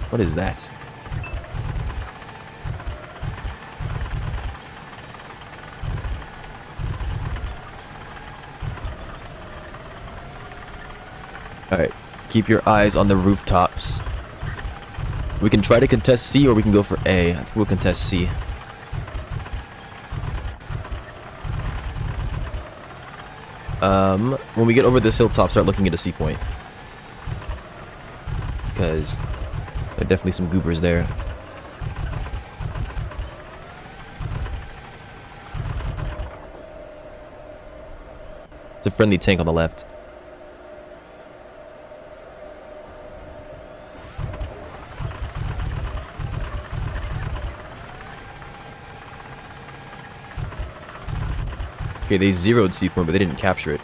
What is that? Alright, keep your eyes on the rooftops. We can try to contest C or we can go for A. I think we'll contest C. When we get over this hilltop, start looking at a C point. Because there are definitely some goobers there. It's a friendly tank on the left. Okay, they zeroed C point, but they didn't capture it.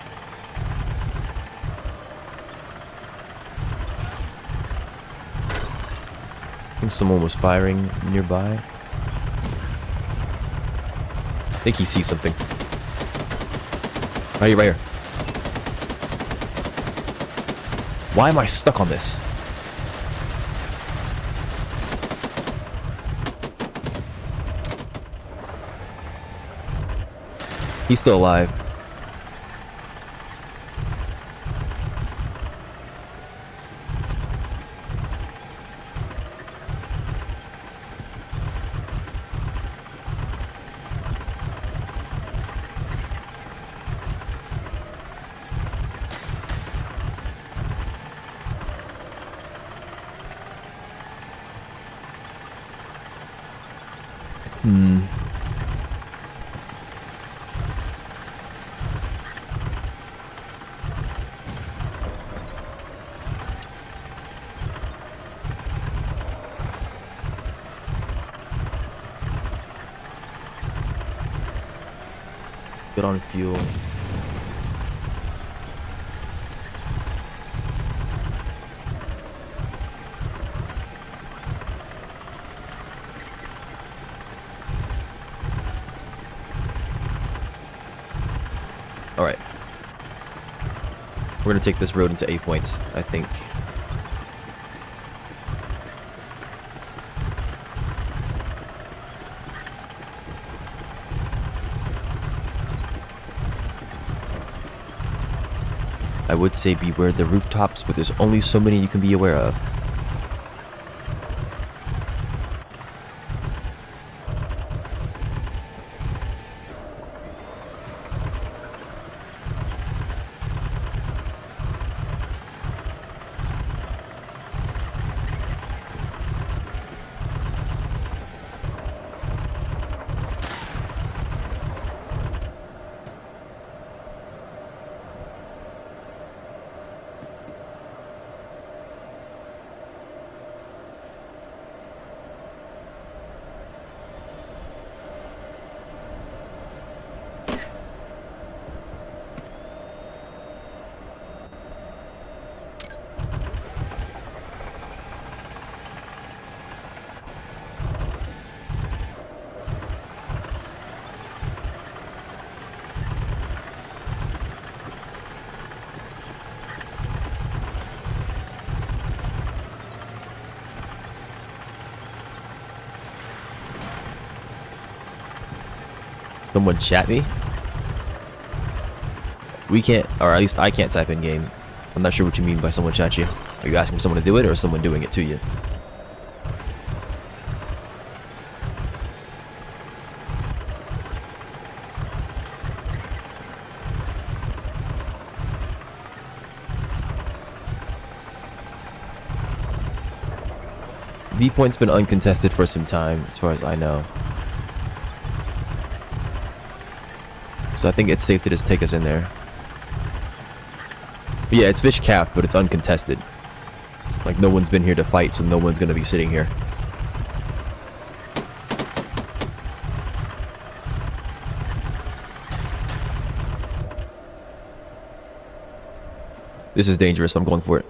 I think someone was firing nearby. I think he sees something. Right here, right here. Why am I stuck on this? He's still alive. good on fuel. Alright. We're gonna take this road into 8 points, I think. I would say beware the rooftops, but there's only so many you can be aware of. Someone chat me? We can't, or at least I can't type in game. I'm not sure what you mean by someone chat you. Are you asking someone to do it or someone doing it to you? V point's been uncontested for some time, as far as I know. So I think it's safe to just take us in there. But yeah, it's fish cap, but it's uncontested. Like, no one's been here to fight, so no one's gonna be sitting here. This is dangerous, so I'm going for it.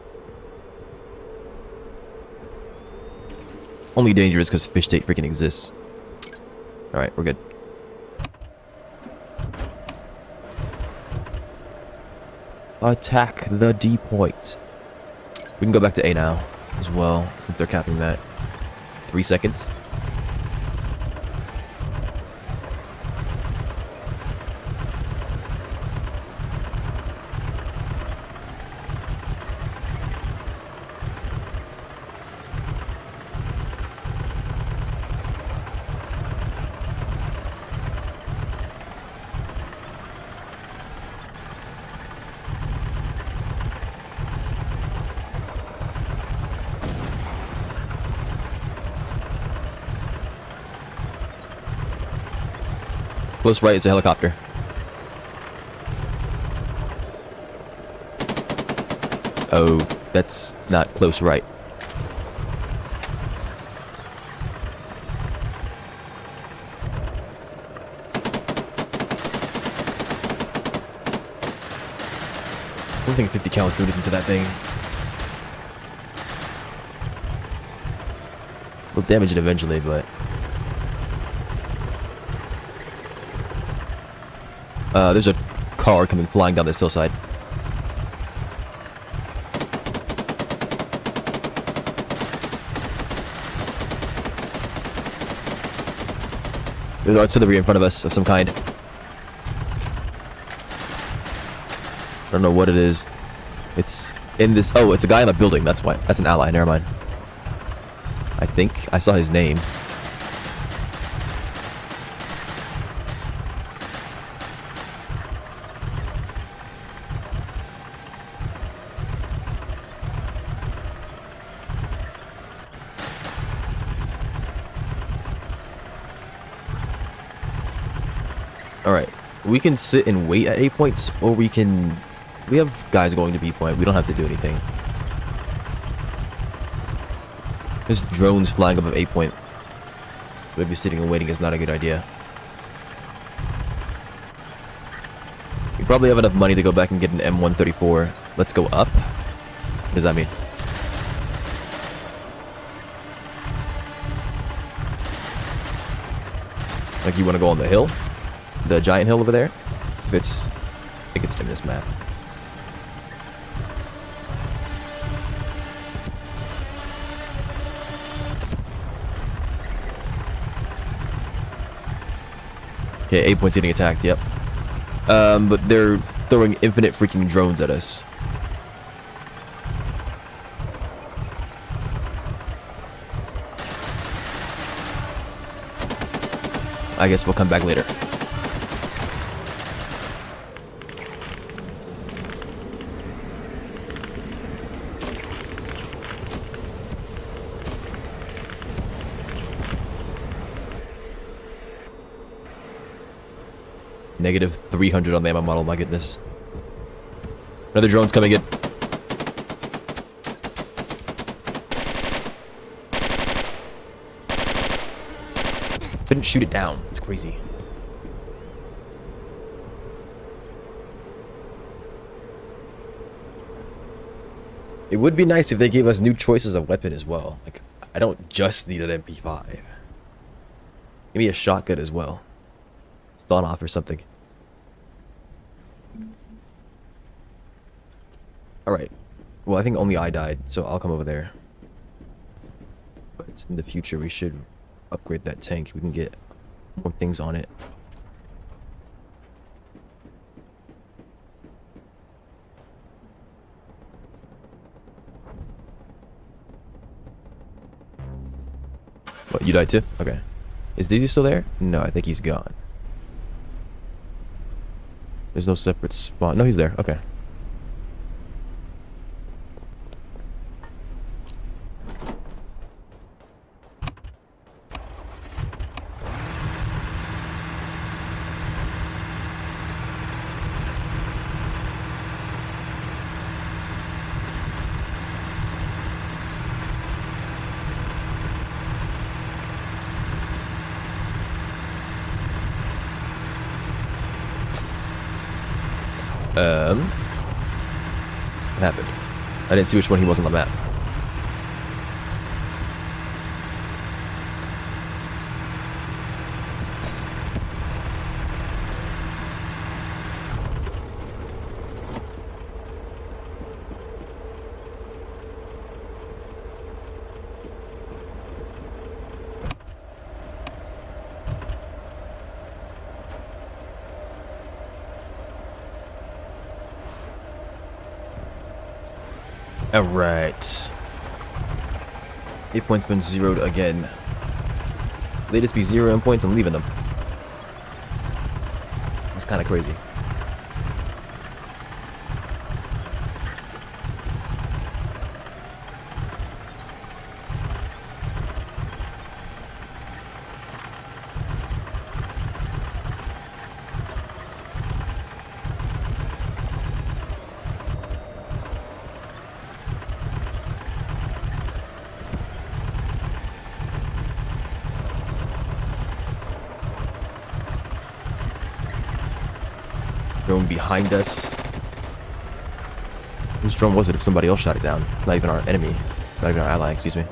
Only dangerous because fish state freaking exists. Alright, we're good. Attack the D point. We can go back to A now as well, since they're capping that. 3 seconds. Close right is a helicopter. Oh, that's not close right. I don't think 50 cal is doing anything to that thing. We'll damage it eventually, but... there's a car coming flying down this hillside. There's artillery in front of us of some kind. I don't know what it is. It's in this... Oh, it's a guy in a building. That's why. That's an ally. Never mind. I think I saw his name. Alright, we can sit and wait at A points, or we can... We have guys going to B point, we don't have to do anything. There's drones flying above A point. So maybe sitting and waiting is not a good idea. You probably have enough money to go back and get an M134. Let's go up. What does that mean? Like, you want to go on the hill? The giant hill over there? If it's... I think it's in this map. Okay, 8 points getting attacked, yep. But they're throwing infinite freaking drones at us. I guess we'll come back later. Negative 300 on the ammo model, my goodness. Another drone's coming in. Couldn't shoot it down. It's crazy. It would be nice if they gave us new choices of weapon as well. Like, I don't just need an MP5. Give me a shotgun as well. Stun off or something. Alright. Well, I think only I died, so I'll come over there. But in the future, we should upgrade that tank. We can get more things on it. What, you died too? Okay. Is Daisy still there? No, I think he's gone. There's no separate spawn. No, he's there. Okay. What happened? I didn't see which one he was on the map. Alright. 8 points been zeroed again. Latest be 0 points and leaving them. That's kind of crazy. Drone behind us. Whose drone was it if somebody else shot it down? It's not even our enemy. Not even our ally, excuse me.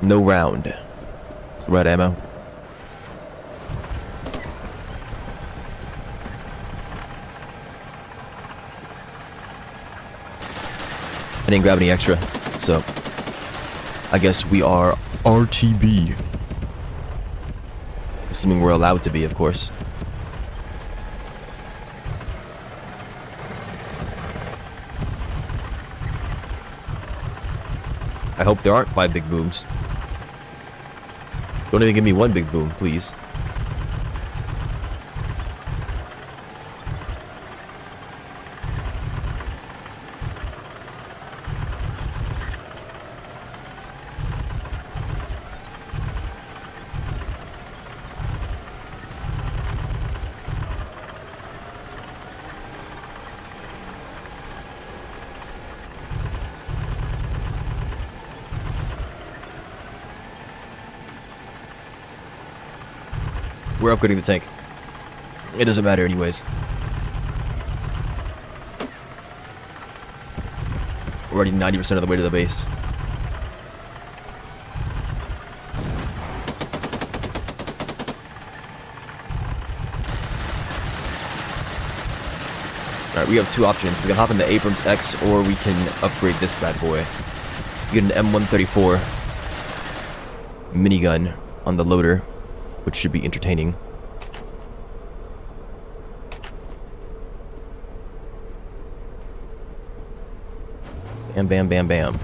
No round. It's red ammo. I didn't grab any extra, so I guess we are RTB. Assuming we're allowed to be, of course. I hope there aren't 5 big booms. Don't even give me 1 big boom, please. We're upgrading the tank. It doesn't matter anyways. We're already 90% of the way to the base. Alright, we have 2 options. We can hop in the Abrams X, or we can upgrade this bad boy. Get an M134 minigun on the loader, which should be entertaining. Bam, bam, bam, bam.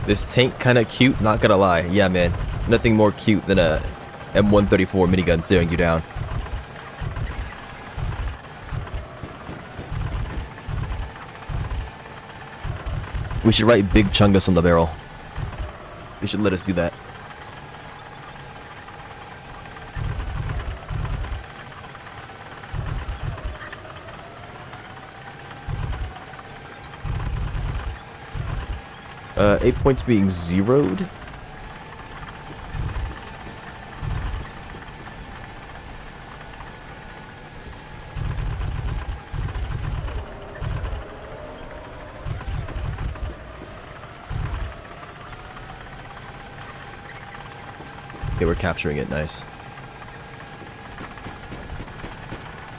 This tank kinda cute, not gonna lie. Yeah, man. Nothing more cute than a M134 minigun staring you down. We should write Big Chungus on the barrel. They should let us do that. Uh, 8 points being zeroed. Okay, we're capturing it, nice.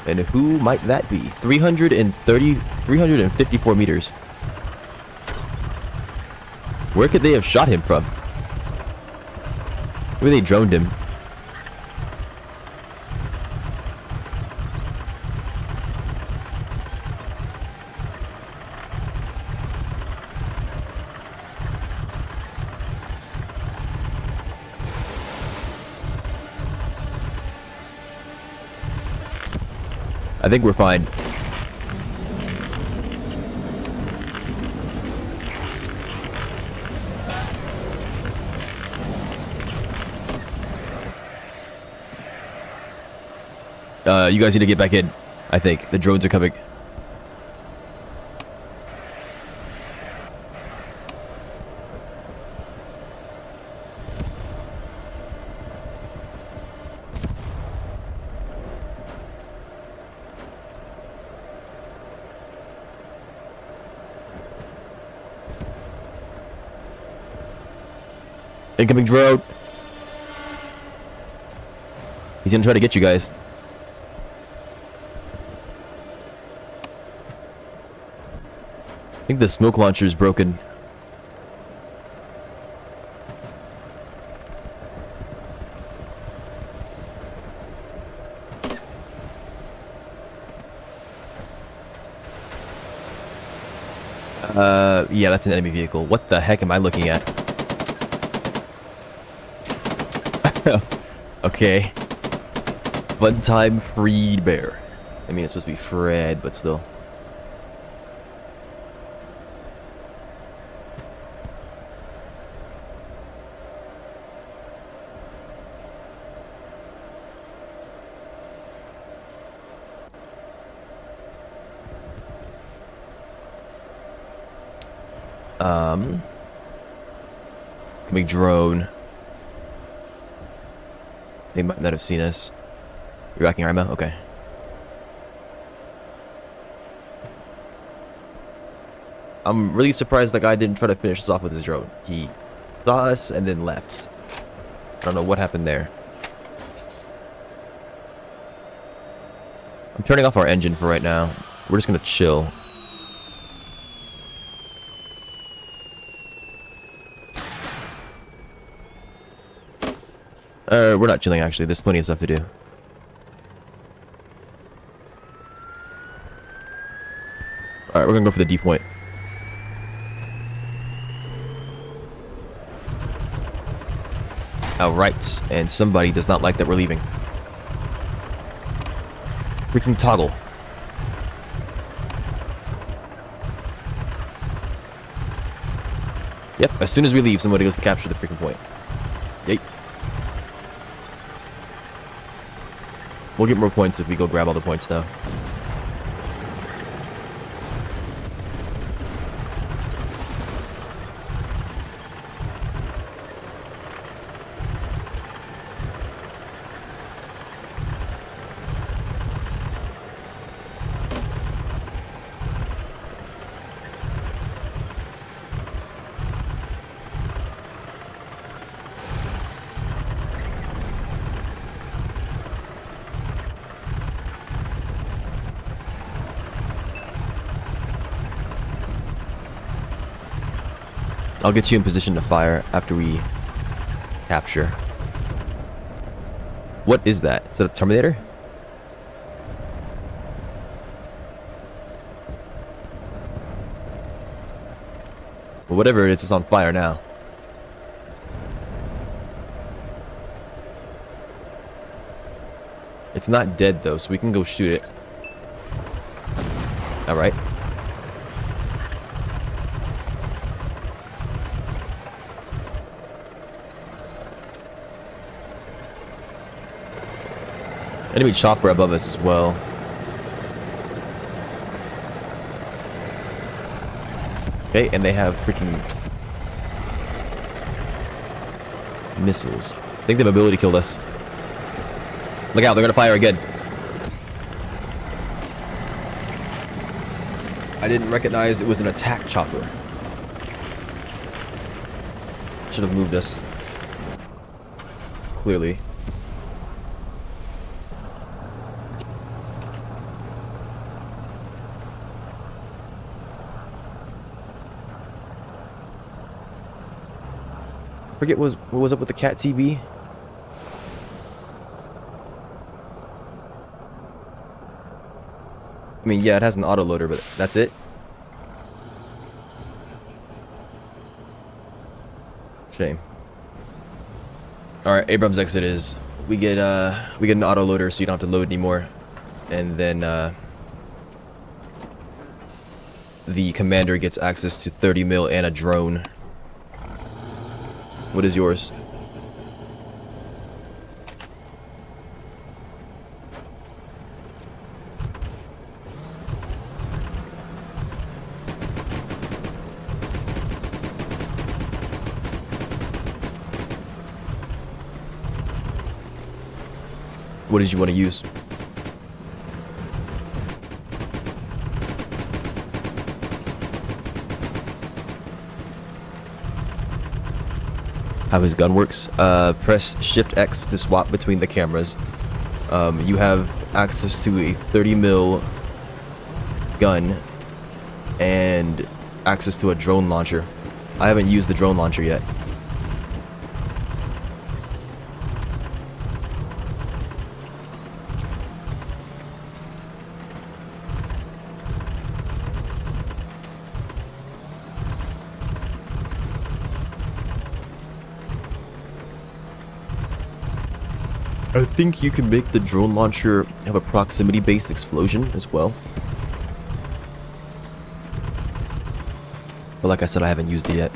And who might that be? 354 meters. Where could they have shot him from? Where they droned him? I think we're fine. You guys need to get back in. I think the drones are coming. Incoming drone. He's gonna try to get you guys. I think the smoke launcher is broken. Yeah, that's an enemy vehicle. What the heck am I looking at? Okay. Funtime Freed Bear. I mean, it's supposed to be Fred, but still. Coming drone. They might not have seen us. You're racking our ammo? Okay. I'm really surprised the guy didn't try to finish us off with his drone. He saw us and then left. I don't know what happened there. I'm turning off our engine for right now. We're just gonna chill. We're not chilling actually. There's plenty of stuff to do. Alright, we're gonna go for the D point. Alright, and somebody does not like that we're leaving. Freaking toggle. Yep, as soon as we leave, somebody goes to capture the freaking point. Yay. We'll get more points if we go grab all the points, though. I'll get you in position to fire after we capture. What is that? Is that a Terminator? Well, whatever it is, it's on fire now. It's not dead though, so we can go shoot it. Alright. Enemy chopper above us as well. Okay, and they have freaking missiles. I think the mobility killed us. Look out, they're gonna fire again. I didn't recognize it was an attack chopper. Should have moved us. Clearly. Forget what was up with the cat TV. I mean, yeah, it has an autoloader, but that's it. Shame. All right, Abrams exit is we get an autoloader, so you don't have to load anymore, and then the commander gets access to 30 mil and a drone. What is yours? What did you want to use? How his gun works? Press Shift X to swap between the cameras. You have access to a 30 mil gun and access to a drone launcher. I haven't used the drone launcher yet. I think you can make the drone launcher have a proximity-based explosion as well. But like I said, I haven't used it yet.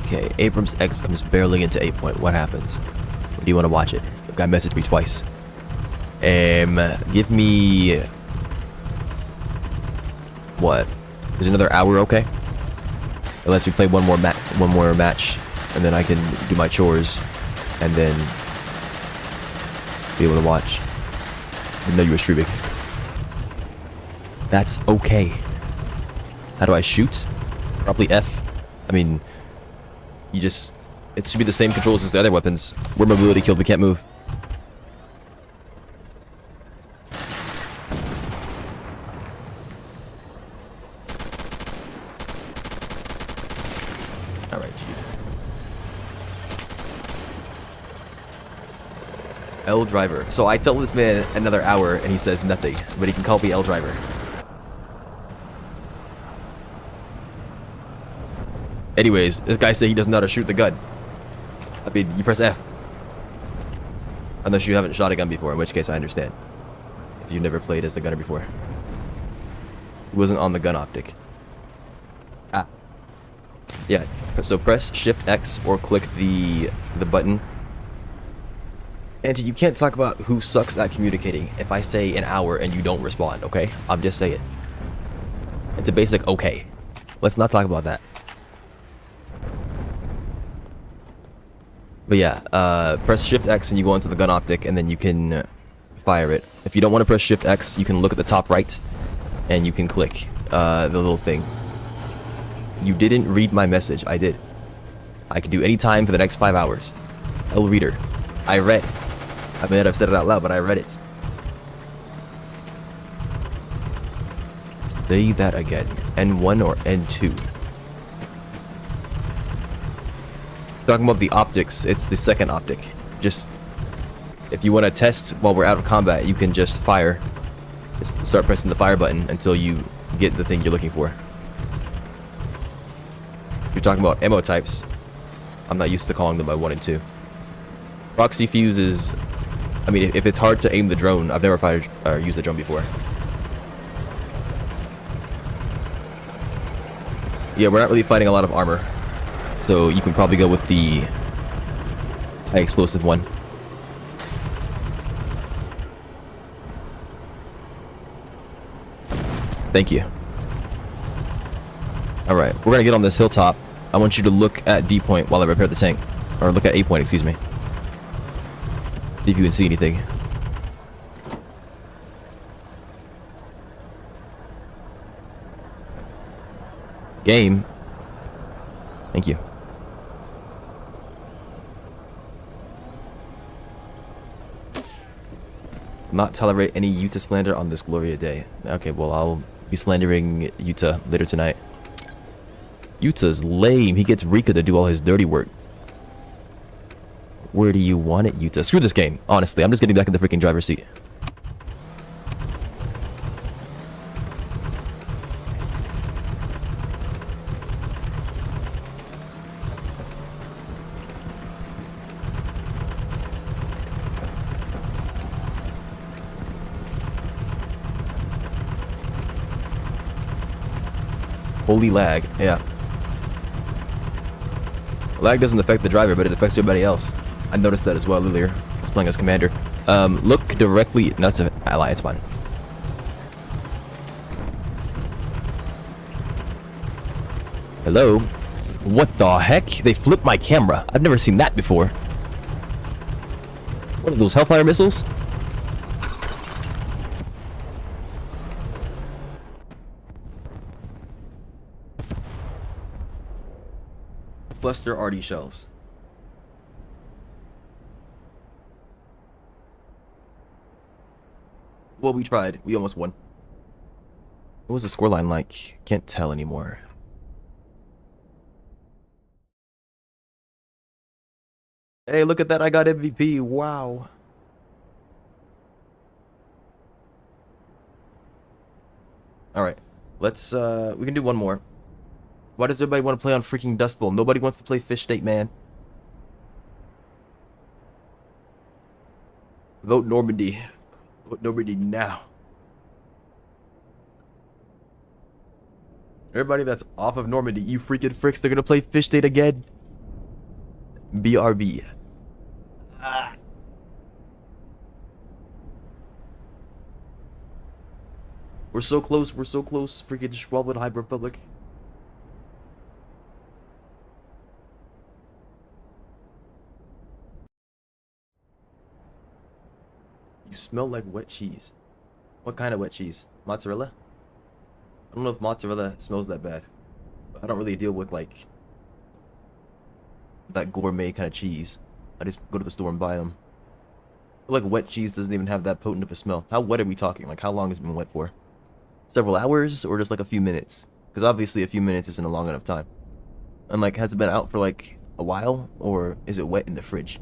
Okay, Abrams X comes barely into 8 point. What happens? Or do you want to watch it? The guy messaged me twice. Give me... What? Is another hour okay? Unless we play one more match, and then I can do my chores, and then be able to watch. Didn't know you were streaming. That's okay. How do I shoot? Probably F. I mean, you just... It should be the same controls as the other weapons. We're mobility killed, we can't move. Alright, L driver. So I tell this man another hour and he says nothing, but he can call me L driver. Anyways, this guy said he doesn't know how to shoot the gun. I mean, you press F. Unless you haven't shot a gun before, in which case I understand. If you've never played as the gunner before. He wasn't on the gun optic. Ah. Yeah, so press Shift X or click the button. And you can't talk about who sucks at communicating if I say an hour and you don't respond, okay? I'm just saying. It's a basic okay. Let's not talk about that. But yeah, press Shift X and you go into the gun optic and then you can fire it. If you don't want to press Shift X, you can look at the top right and you can click the little thing. You didn't read my message. I did. I can do any time for the next 5 hours. L reader. I read. I may not have said it out loud, but I read it. Say that again. N1 or N2? Talking about the optics, it's the second optic. Just, if you want to test while we're out of combat, you can just fire. Just start pressing the fire button until you get the thing you're looking for. If you're talking about ammo types, I'm not used to calling them by 1 and 2. Proxy fuse is, I mean, if it's hard to aim the drone, I've never fired or used the drone before. Yeah, we're not really fighting a lot of armor. So you can probably go with the high explosive one. Thank you. Alright, we're gonna get on this hilltop. I want you to look at D point while I repair the tank. Or look at A point, excuse me. See if you can see anything. Game. Thank you. Not tolerate any Utah slander on this Gloria Day. Okay, well, I'll be slandering Utah later tonight. Utah's lame. He gets Rika to do all his dirty work. Where do you want it, Utah? Screw this game. Honestly, I'm just getting back in the freaking driver's seat. Holy lag. Yeah. Lag doesn't affect the driver, but it affects everybody else. I noticed that as well earlier. I was playing as commander. Look directly... No, it's an ally. It's fine. Hello? What the heck? They flipped my camera. I've never seen that before. What are those, Hellfire missiles? Cluster RD shells. Well, we tried. We almost won. What was the scoreline like? Can't tell anymore. Hey, look at that. I got MVP. Wow. Alright. Let's, we can do one more. Why does everybody want to play on freaking Dust Bowl? Nobody wants to play Fish State, man. Vote Normandy. Vote Normandy now. Everybody that's off of Normandy, you freaking fricks, they're gonna play Fish State again. BRB. Ah. We're so close, freaking Schwalben High Republic. You smell like wet cheese. What kind of wet cheese? Mozzarella? I don't know if mozzarella smells that bad. I don't really deal with like that gourmet kind of cheese. I just go to the store and buy them. I feel like wet cheese doesn't even have that potent of a smell. How wet are we talking? Like how long has it been wet for? Several hours or just like a few minutes? Because obviously a few minutes isn't a long enough time. And like, has it been out for like a while, or is it wet in the fridge?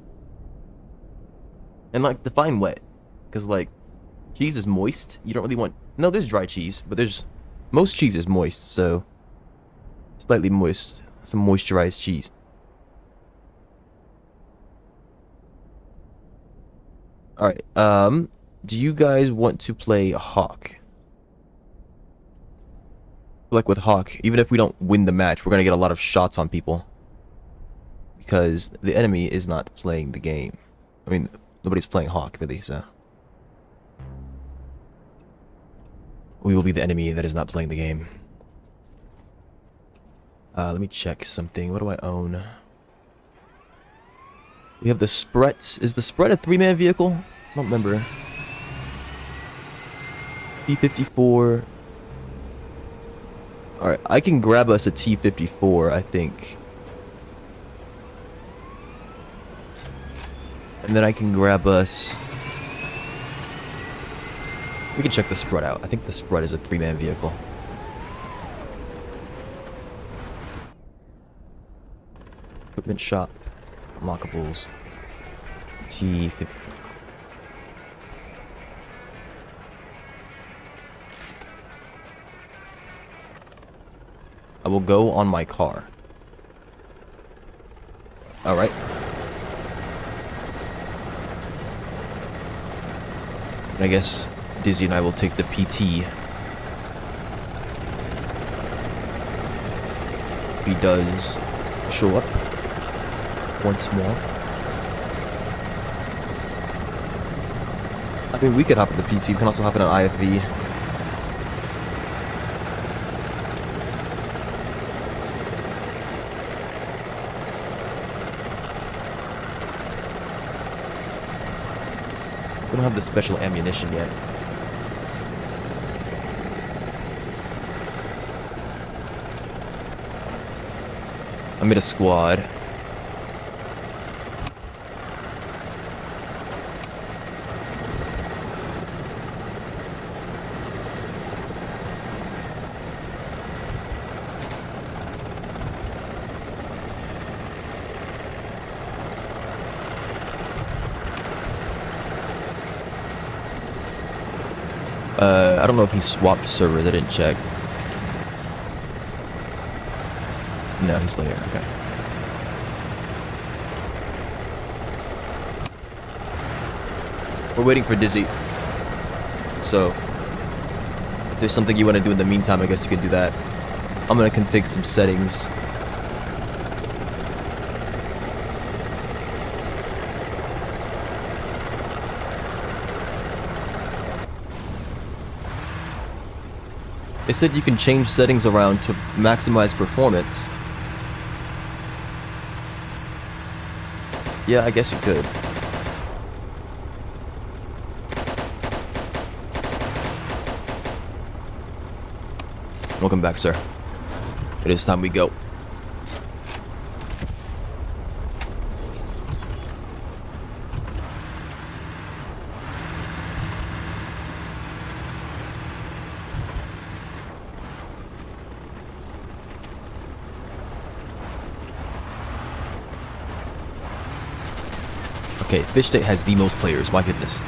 And like, define wet, because like, cheese is moist. You don't really want. No, there's dry cheese, but there's most cheese is moist, so slightly moist, some moisturized cheese. All right. Do you guys want to play Hawk? Like with Hawk, even if we don't win the match, we're gonna get a lot of shots on people. Because the enemy is not playing the game. I mean, nobody's playing Hawk, really, so. We will be the enemy that is not playing the game. Let me check something. What do I own? We have the Sprett. Is the Sprett a 3-man vehicle? I don't remember. T-54. Alright, I can grab us a T-54, I think. And then I can grab us... We can check the Sprett out. I think the Sprett is a 3-man vehicle. Equipment shop. Unlockables. T-50. I will go on my car. Alright. I guess Dizzy and I will take the PT. He does show up once more. I mean, we could hop in the PT. We can also hop in an IFV. We don't have the special ammunition yet. I made a squad. I don't know if he swapped servers, I didn't check. No, he's still here, okay. We're waiting for Dizzy. So, if there's something you want to do in the meantime, I guess you could do that. I'm gonna config some settings. They said you can change settings around to maximize performance. Yeah, I guess you could. Welcome back, sir. It is time we go. Okay, Fish State has the most players, my goodness.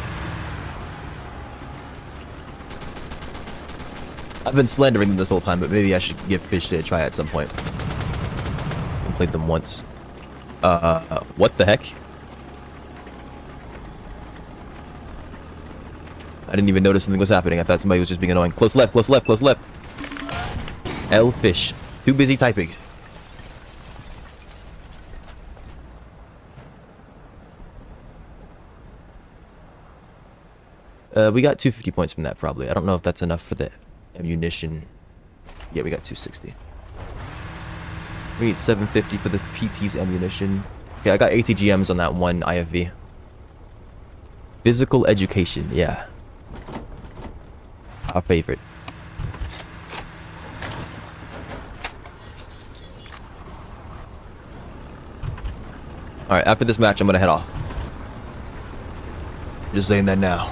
I've been slandering them this whole time, but maybe I should give Fish State a try at some point. I played them once. What the heck? I didn't even notice something was happening. I thought somebody was just being annoying. Close left, close left, close left. L Fish. Too busy typing. We got 250 points from that, probably. I don't know if that's enough for the ammunition. Yeah, we got 260. We need 750 for the PT's ammunition. Okay, I got ATGMs on that one IFV. Physical education, yeah. Our favorite. Alright, after this match, I'm gonna head off. Just saying that now.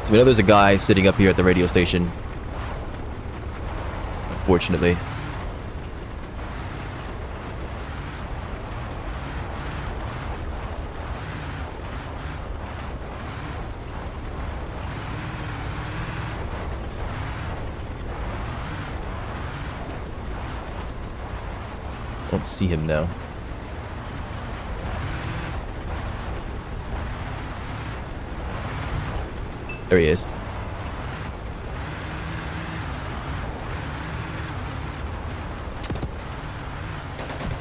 So we know there's a guy sitting up here at the radio station. Unfortunately. Don't see him now. There he is.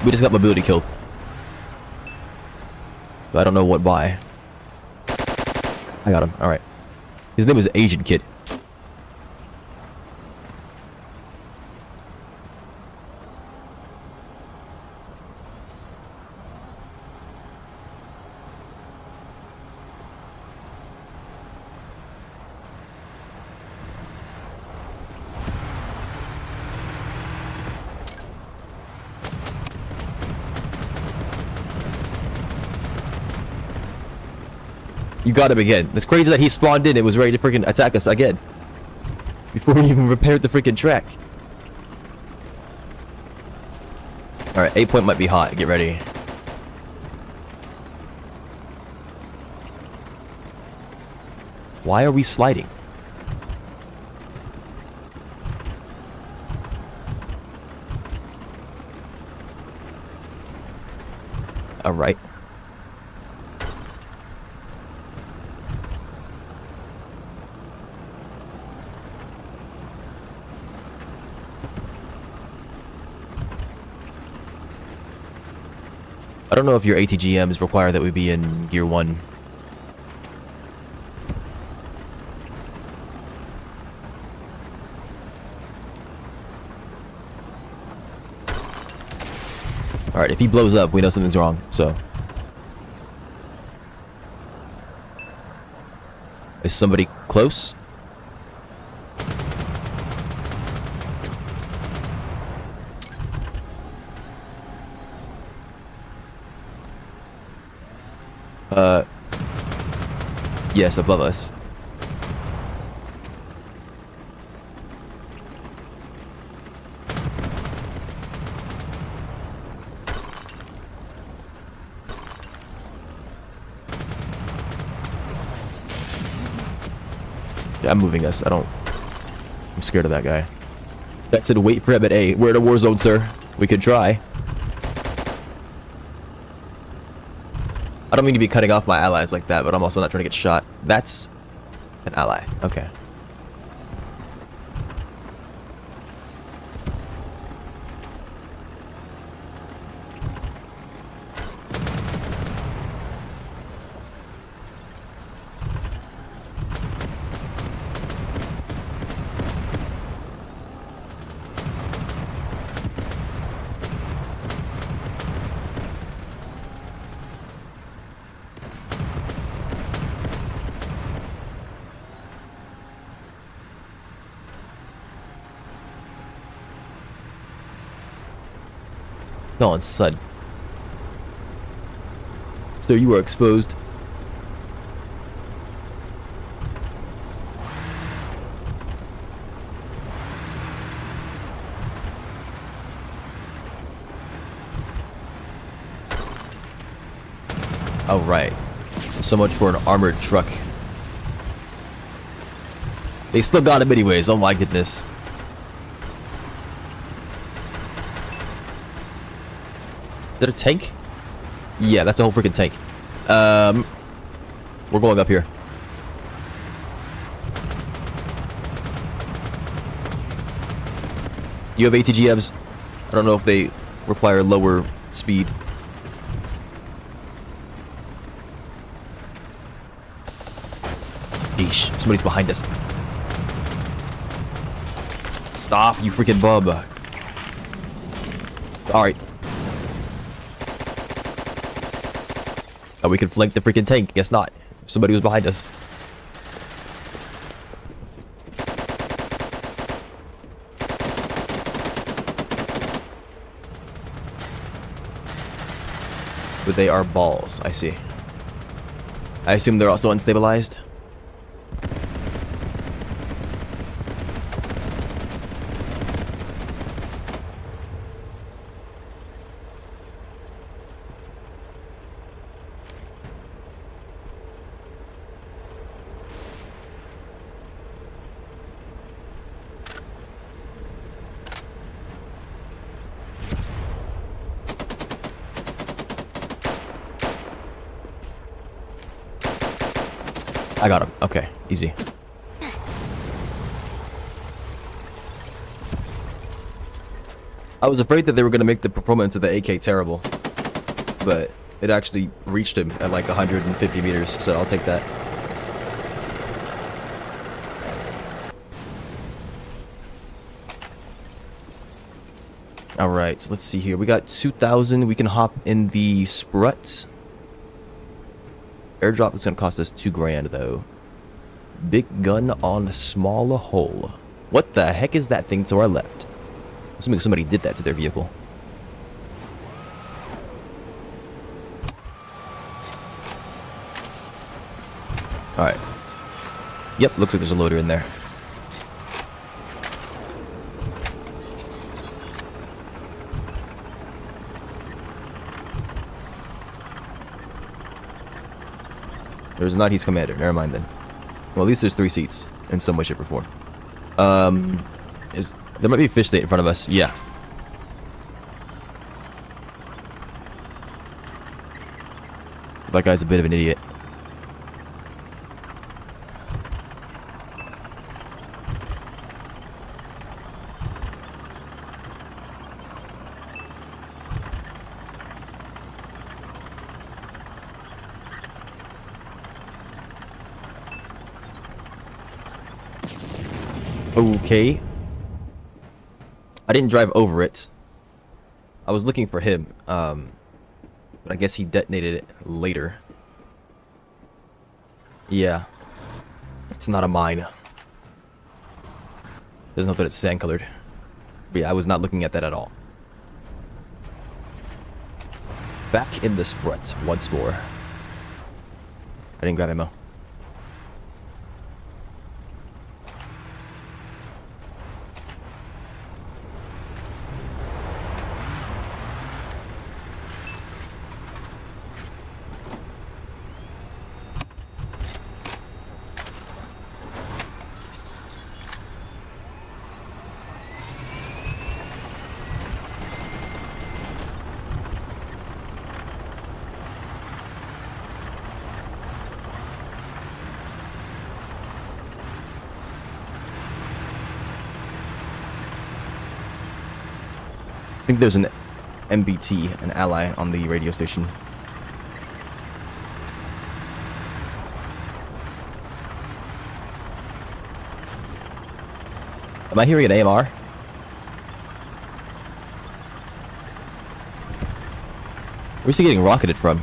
We just got mobility killed. But I don't know what by. I got him. Alright. His name was Asian Kid. You got him again. It's crazy that he spawned in and was ready to freaking attack us again. Before we even repaired the freaking track. Alright, 8 point might be hot. Get ready. Why are we sliding? Alright. I don't know if your ATGMs require that we be in Gear 1. Alright, if he blows up, we know something's wrong, so. Is somebody close? Yes, above us. Yeah, I'm moving us. I'm scared of that guy. That said, wait for him at A. We're in a war zone, sir. We could try. I don't mean to be cutting off my allies like that, but I'm also not trying to get shot. That's an ally. Okay. No, it's Sud. So you were exposed. Oh, right. So much for an armored truck. They still got him anyways, oh my goodness. Is that a tank? Yeah, that's a whole freaking tank. We're going up here. You have ATGMs? I don't know if they require lower speed. Eesh, somebody's behind us. Stop, you freaking bub. Alright. Oh, we could flank the freaking tank. Guess not. Somebody was behind us. But they are balls. I see. I assume they're also unstabilized. I got him. Okay, easy. I was afraid that they were going to make the performance of the AK terrible, but it actually reached him at like 150 meters, so I'll take that. Alright, so let's see here. We got 2,000. We can hop in the Sprut. Airdrop is going to cost us 2 grand, though. Big gun on small hole. What the heck is that thing to our left? Assuming somebody did that to their vehicle. Alright. Yep, looks like there's a loader in there. There's not. He's commander. Never mind then. Well, at least there's 3 seats in some way, shape, or form. There might be a fish state in front of us. Yeah. That guy's a bit of an idiot. Okay. I didn't drive over it. I was looking for him, but I guess he detonated it later. Yeah. It's not a mine. Doesn't know that it's sand colored. But yeah, I was not looking at that at all. Back in the Sprut once more. I didn't grab ammo. I think there's an MBT, an ally, on the radio station. Am I hearing an AMR? Where's he getting rocketed from?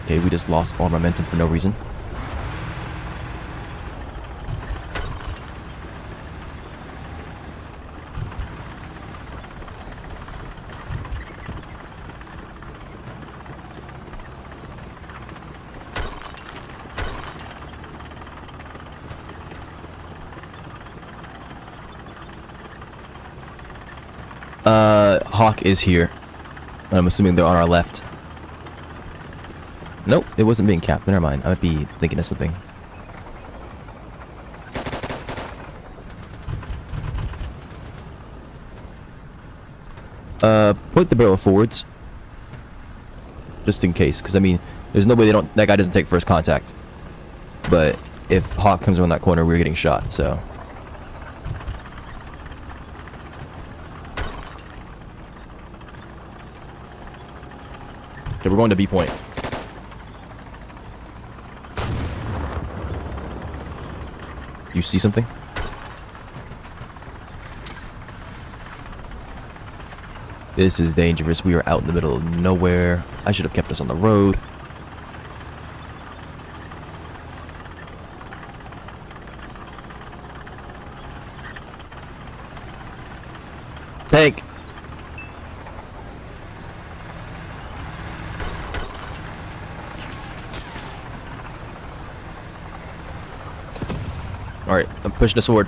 Okay, we just lost all momentum for no reason. Hawk is here. I'm assuming they're on our left. Nope, it wasn't being capped. Never mind. I might be thinking of something. Point the barrel forwards. Just in case, because I mean, there's no way that guy doesn't take first contact. But if Hawk comes around that corner, we're getting shot, so. Okay, we're going to B point. You see something? This is dangerous. We are out in the middle of nowhere. I should have kept us on the road. Tank! Alright, I'm pushing the sword.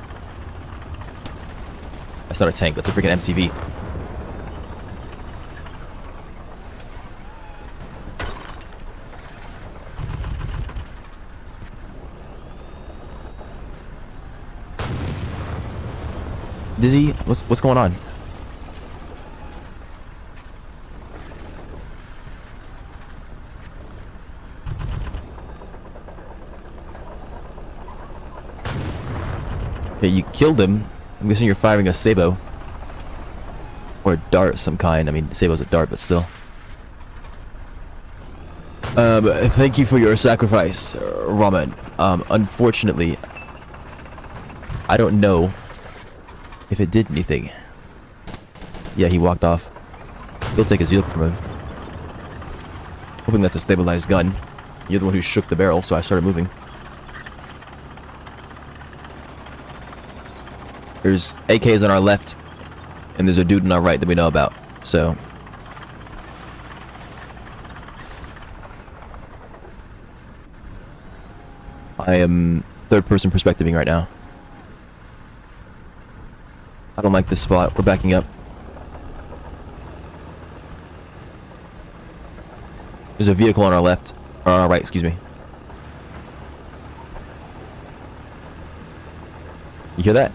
That's not a tank, that's a freaking MCV. Dizzy, what's going on? Okay, you killed him. I'm guessing you're firing a Sabo. Or a dart of some kind. I mean, Sabo's a dart, but still. Thank you for your sacrifice, Raman. Unfortunately, I don't know if it did anything. Yeah, he walked off. Still take his vehicle from him. Hoping that's a stabilized gun. You're the one who shook the barrel, so I started moving. There's AKs on our left, and there's a dude on our right that we know about, so... I am third-person perspectiving right now. I don't like this spot. We're backing up. There's a vehicle on our left. Or on our right, excuse me. You hear that?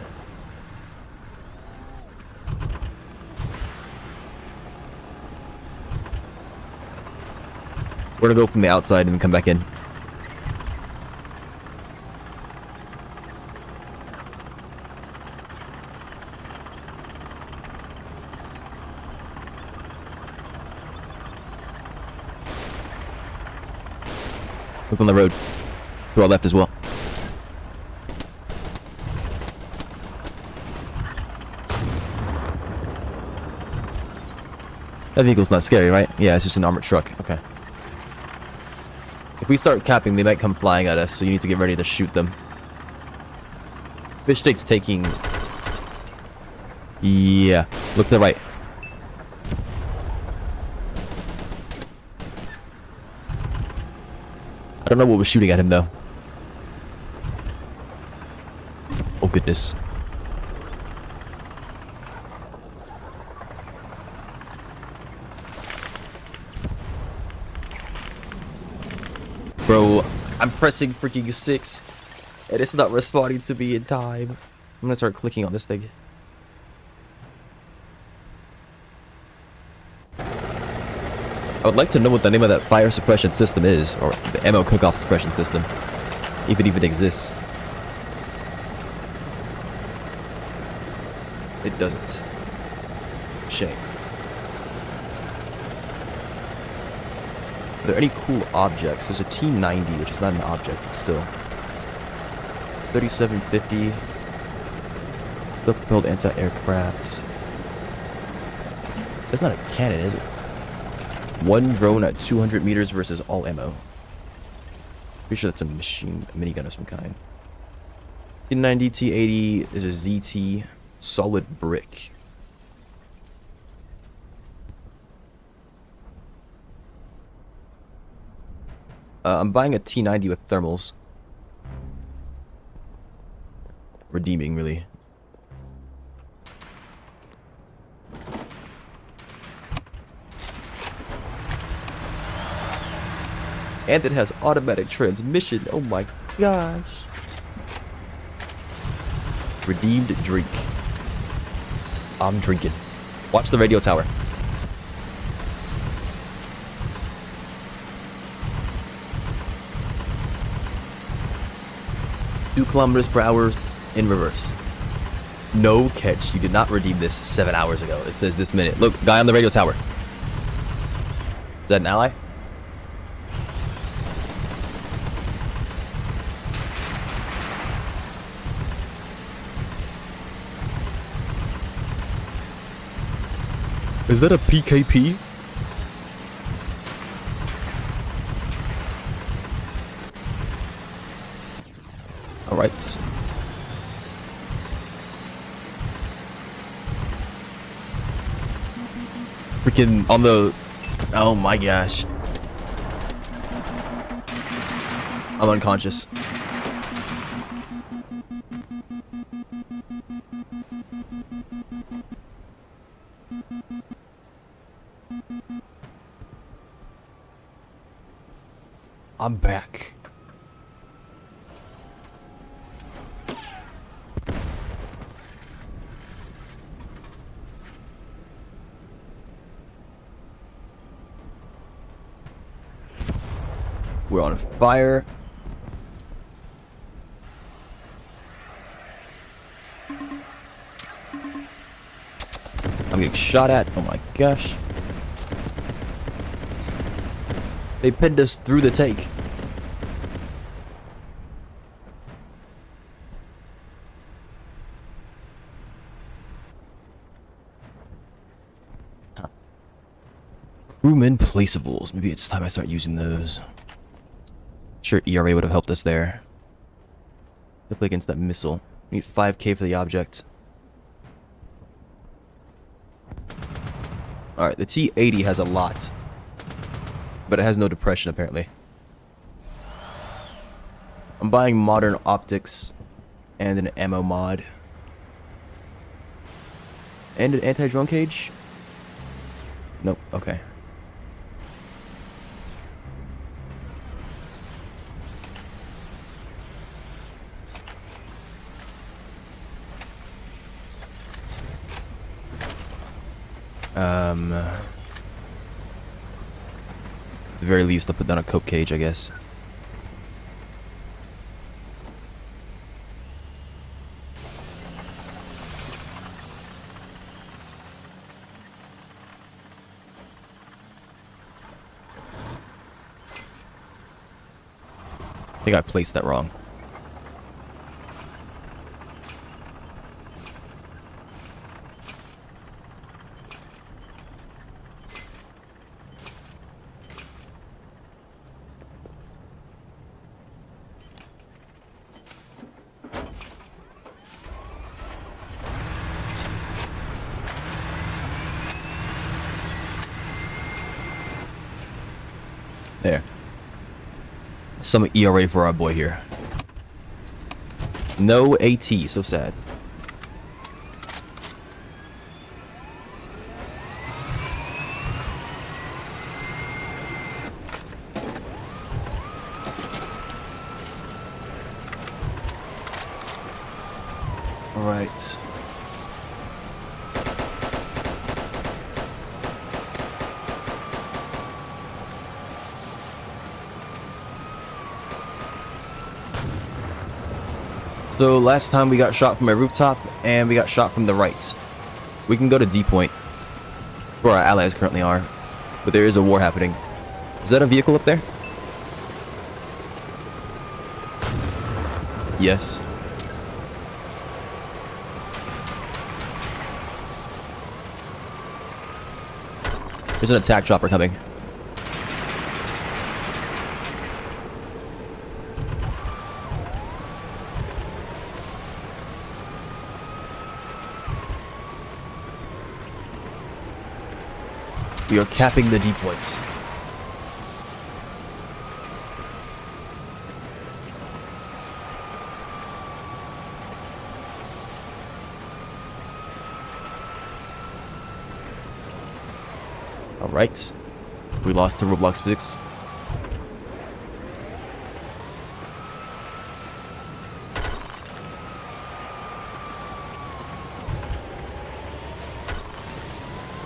We're gonna go from the outside and come back in. Look on the road. To our left as well. That vehicle's not scary, right? Yeah, it's just an armored truck. Okay. If we start capping, they might come flying at us, so you need to get ready to shoot them. Fish stick's taking... Yeah. Look to the right. I don't know what was shooting at him, though. Oh, goodness. Bro, I'm pressing freaking 6, and it's not responding to me in time. I'm gonna start clicking on this thing. I would like to know what the name of that fire suppression system is, or the ammo cook-off suppression system, if it even exists. It doesn't. Shame. Are there any cool objects? There's a T-90, which is not an object, but still. 3750. Self-propelled anti-aircraft. That's not a cannon, is it? One drone at 200 meters versus all ammo. Pretty sure that's a minigun of some kind. T-90, T-80, there's a ZT, solid brick. I'm buying a T-90 with thermals. Redeeming, really. And it has automatic transmission. Oh my gosh. Redeemed drink. I'm drinking. Watch the radio tower. 2 kilometers per hour in reverse. No catch. You did not redeem this 7 hours ago. It says this minute. Look, guy on the radio tower. Is that an ally? Is that a PKP? Alright. Freaking on the... Oh my gosh. I'm unconscious. I'm back. We're on fire. I'm getting shot at. Oh my gosh. They pinned us through the tank. Huh. Crewman placeables. Maybe it's time I start using those. Sure, ERA would have helped us there. Definitely against that missile. We need 5k for the object. Alright, the T-80 has a lot. But it has no depression, apparently. I'm buying modern optics and an ammo mod. And an anti-drone cage? Nope, okay. At the very least, I'll put down a cope cage, I guess. I think I placed that wrong. There. Some ERA for our boy here. No AT, so sad. All right. So last time we got shot from a rooftop and we got shot from the right. We can go to D point. That's where our allies currently are. But there is a war happening. Is that a vehicle up there? Yes. There's an attack chopper coming. We are capping the D points. Alright. We lost to Roblox physics.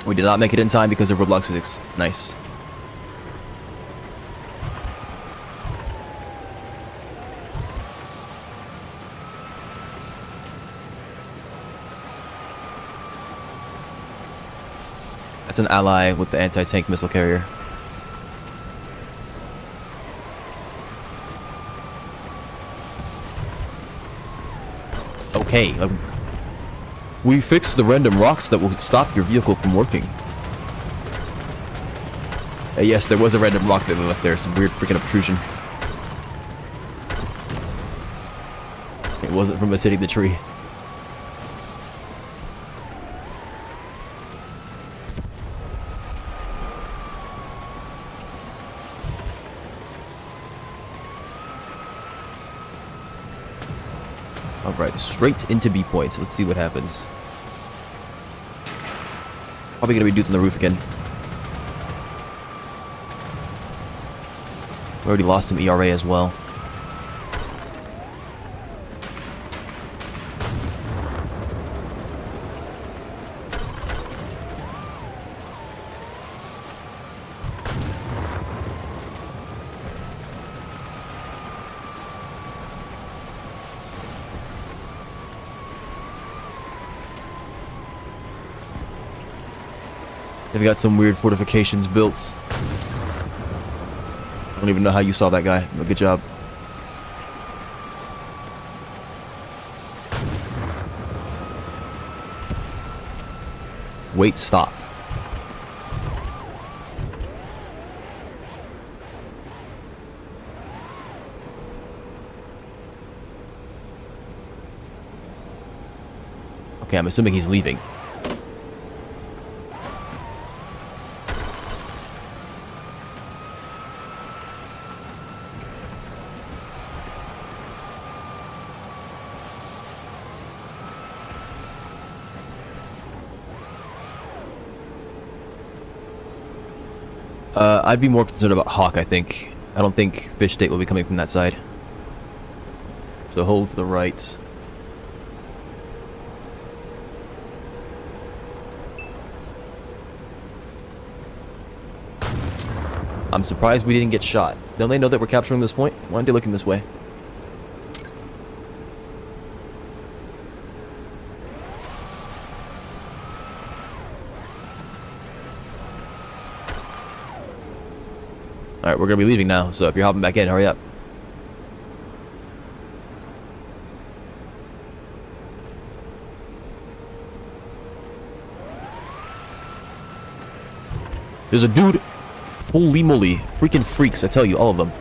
We did not make it in time because of Roblox physics. Nice. That's an ally with the anti-tank missile carrier. Okay, we fixed the random rocks that will stop your vehicle from working. Yes, there was a random rock that they left there. Some weird freaking obtrusion. It wasn't from us hitting the tree. Alright, straight into B points. Let's see what happens. Probably gonna be dudes on the roof again. We already lost some ERA as well. They've got some weird fortifications built. I don't even know how you saw that guy, but good job. Wait, stop. Okay, I'm assuming he's leaving. I'd be more concerned about Hawk, I think. I don't think Fish State will be coming from that side. So hold to the right. I'm surprised we didn't get shot. Don't they know that we're capturing this point? Why aren't they looking this way? Alright, we're gonna be leaving now, so if you're hopping back in, hurry up. There's a dude. Holy moly. Freaking freaks, I tell you, all of them.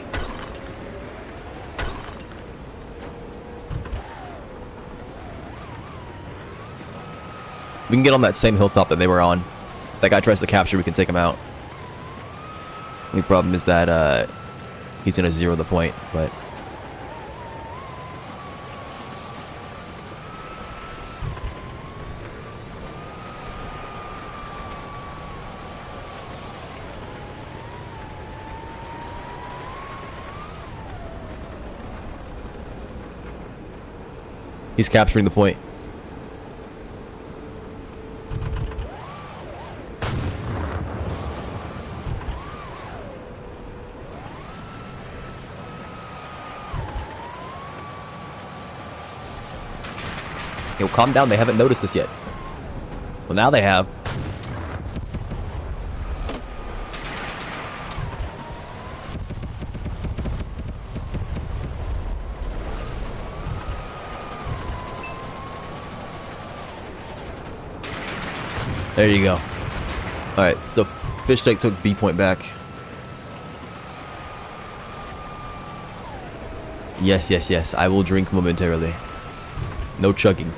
We can get on that same hilltop that they were on. If that guy tries to capture, we can take him out. Only problem is that he's gonna zero the point, but he's capturing the point. Yo, calm down, they haven't noticed us yet. Well, now they have. There you go. Alright, so Fish Tank took B point back. Yes, yes, yes, I will drink momentarily. No chugging.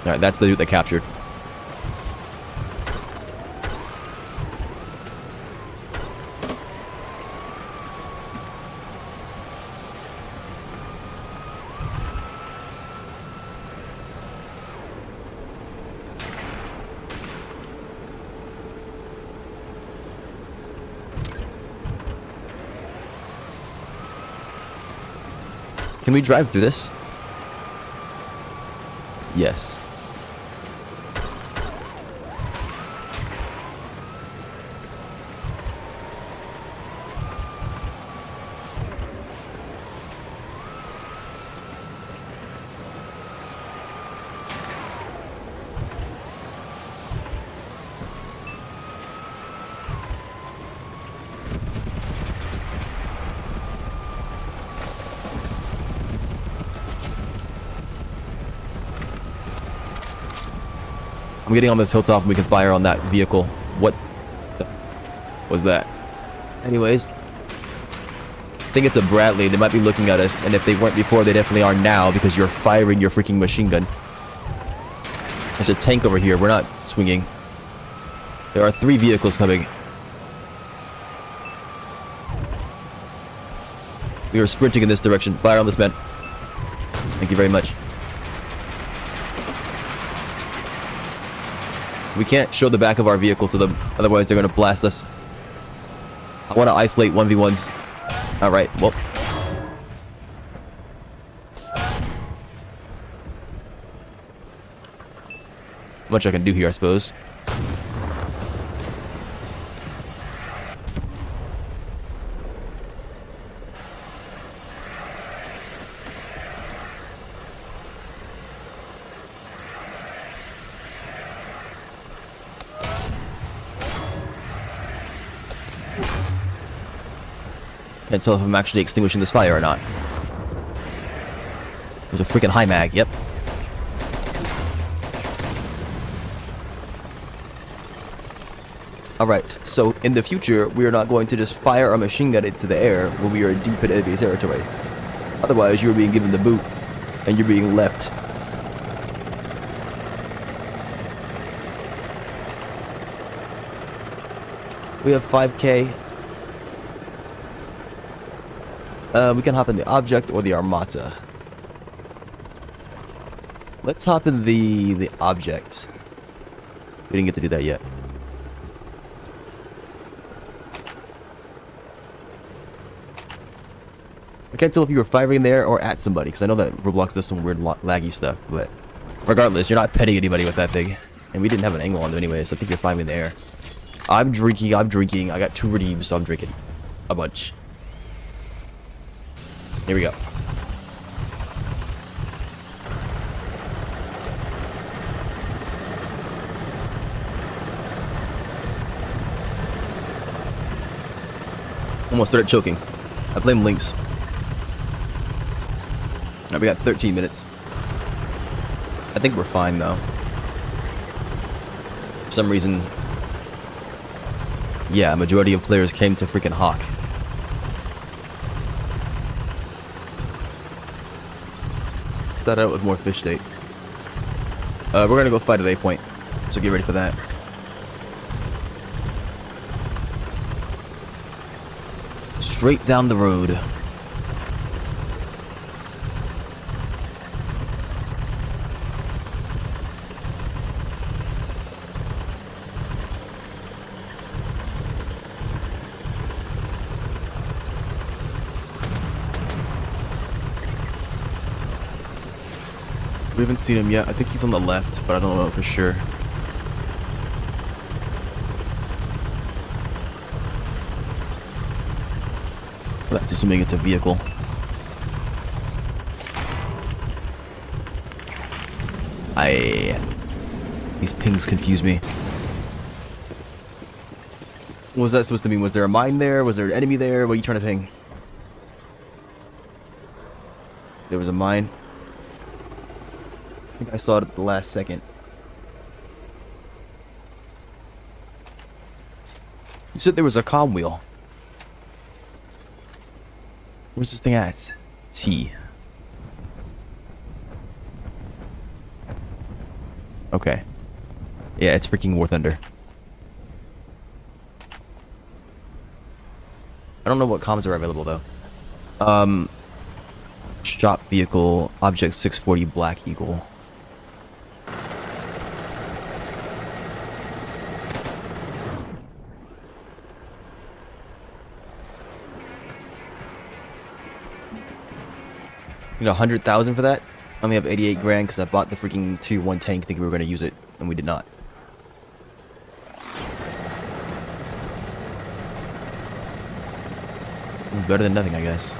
Alright, that's the dude that captured. Can we drive through this? Yes. I'm getting on this hilltop and we can fire on that vehicle. What the was that? Anyways, I think it's a Bradley. They might be looking at us, and if they weren't before, they definitely are now because you're firing your freaking machine gun. There's a tank over here. We're not swinging. There are 3 vehicles coming. We are sprinting in this direction. Fire on this man. Thank you very much. We can't show the back of our vehicle to them, otherwise they're going to blast us. I want to isolate 1v1s. Alright, well. Much I can do here, I suppose. Can't tell if I'm actually extinguishing this fire or not. There's a freaking high mag, yep. Alright, so in the future, we are not going to just fire our machine gun into the air when we are deep in enemy territory. Otherwise, you're being given the boot, and you're being left. We have 5K. We can hop in the object or the armata. Let's hop in the object. We didn't get to do that yet. I can't tell if you were firing there or at somebody, because I know that Roblox does some weird laggy stuff, but regardless, you're not petting anybody with that thing. And we didn't have an angle on them anyway, so I think you're fine in the air. I'm drinking. I got 2 redeems, so I'm drinking. A bunch. Here we go. Almost started choking. I blame Lynx. Alright, we got 13 minutes. I think we're fine though. For some reason, yeah, a majority of players came to freaking Hawk. That out with more fish state. We're gonna go fight at A point, so get ready for that. Straight down the road. We haven't seen him yet. I think he's on the left, but I don't know for sure. That's assuming it's a vehicle. These pings confuse me. What was that supposed to mean? Was there a mine there? Was there an enemy there? What are you trying to ping? There was a mine. I think I saw it at the last second. You said there was a comm wheel. Where's this thing at? T. Okay. Yeah, it's freaking War Thunder. I don't know what comms are available though. Shop vehicle, object 640 Black Eagle. You know, 100,000 for that? I only have 88 grand because I bought the freaking Tier 1 tank thinking we were going to use it, and we did not. Better than nothing, I guess.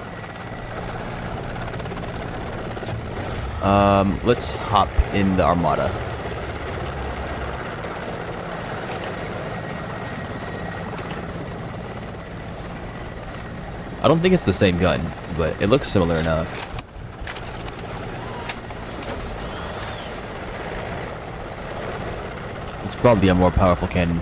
Let's hop in the Armada. I don't think it's the same gun, but it looks similar enough. It's probably a more powerful cannon.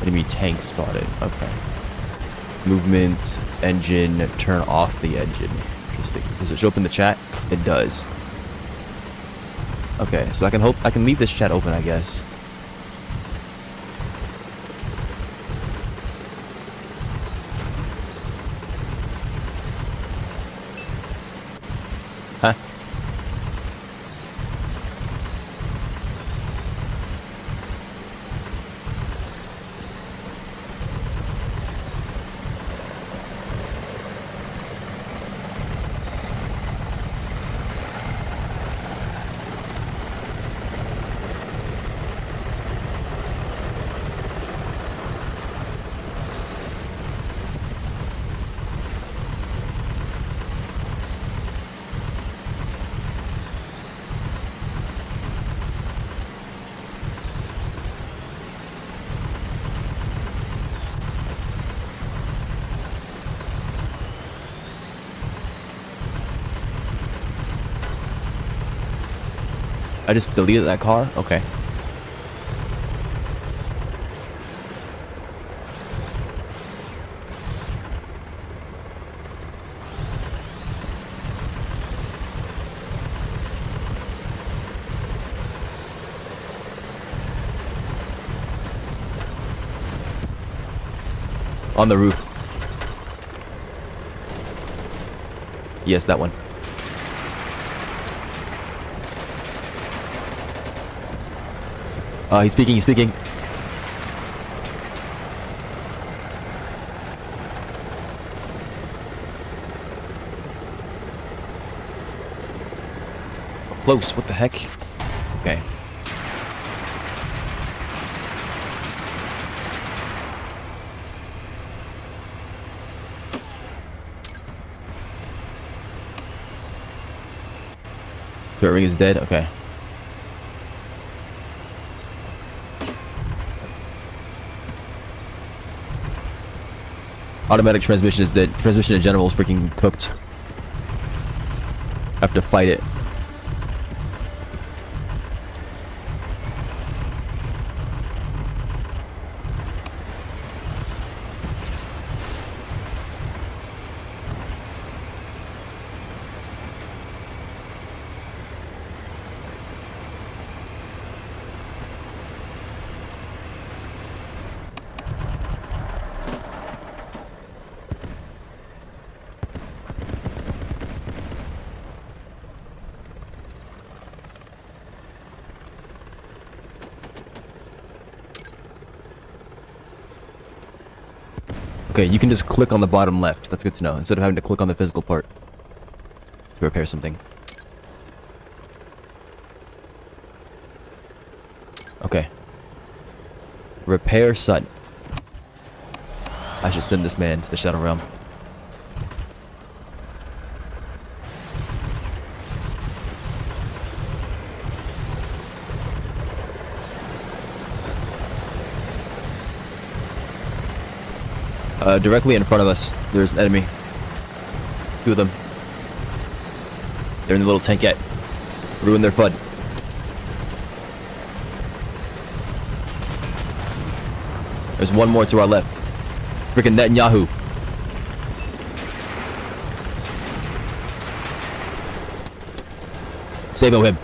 Enemy tank spotted. Okay. Movement, engine, turn off the engine. Interesting. Does it show up in the chat? It does. Okay, so I can leave this chat open, I guess. Huh? I just deleted that car? Okay. On the roof. Yes, that one. He's speaking, he's speaking. Close, what the heck? Okay. Turret ring is dead, okay. Automatic transmission is dead. Transmission in general is freaking cooked. I have to fight it. Okay, you can just click on the bottom left. That's good to know. Instead of having to click on the physical part to repair something. Okay. Repair Sun. I should send this man to the Shadow Realm. Directly in front of us, there's an enemy. Two of them. They're in the little tankette. Ruin their FUD. There's one more to our left. Freaking Netanyahu. Save him.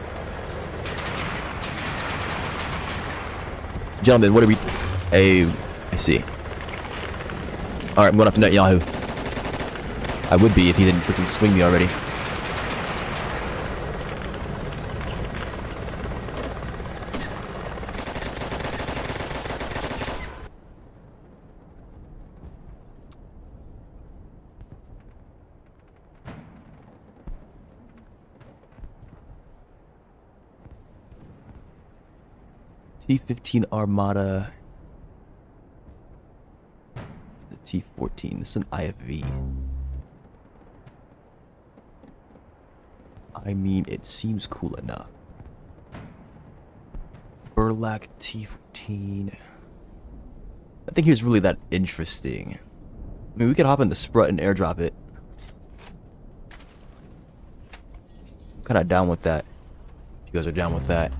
Gentlemen, what are we... Hey, I see. Alright, I'm going after Netanyahu. I would be if he didn't freaking swing me already. T-15 Armada. T-14. This is an IFV. I mean, it seems cool enough. Burlak T14. I think he was really that interesting. I mean, we could hop into Sprut and airdrop it. I'm kind of down with that. You guys are down with that.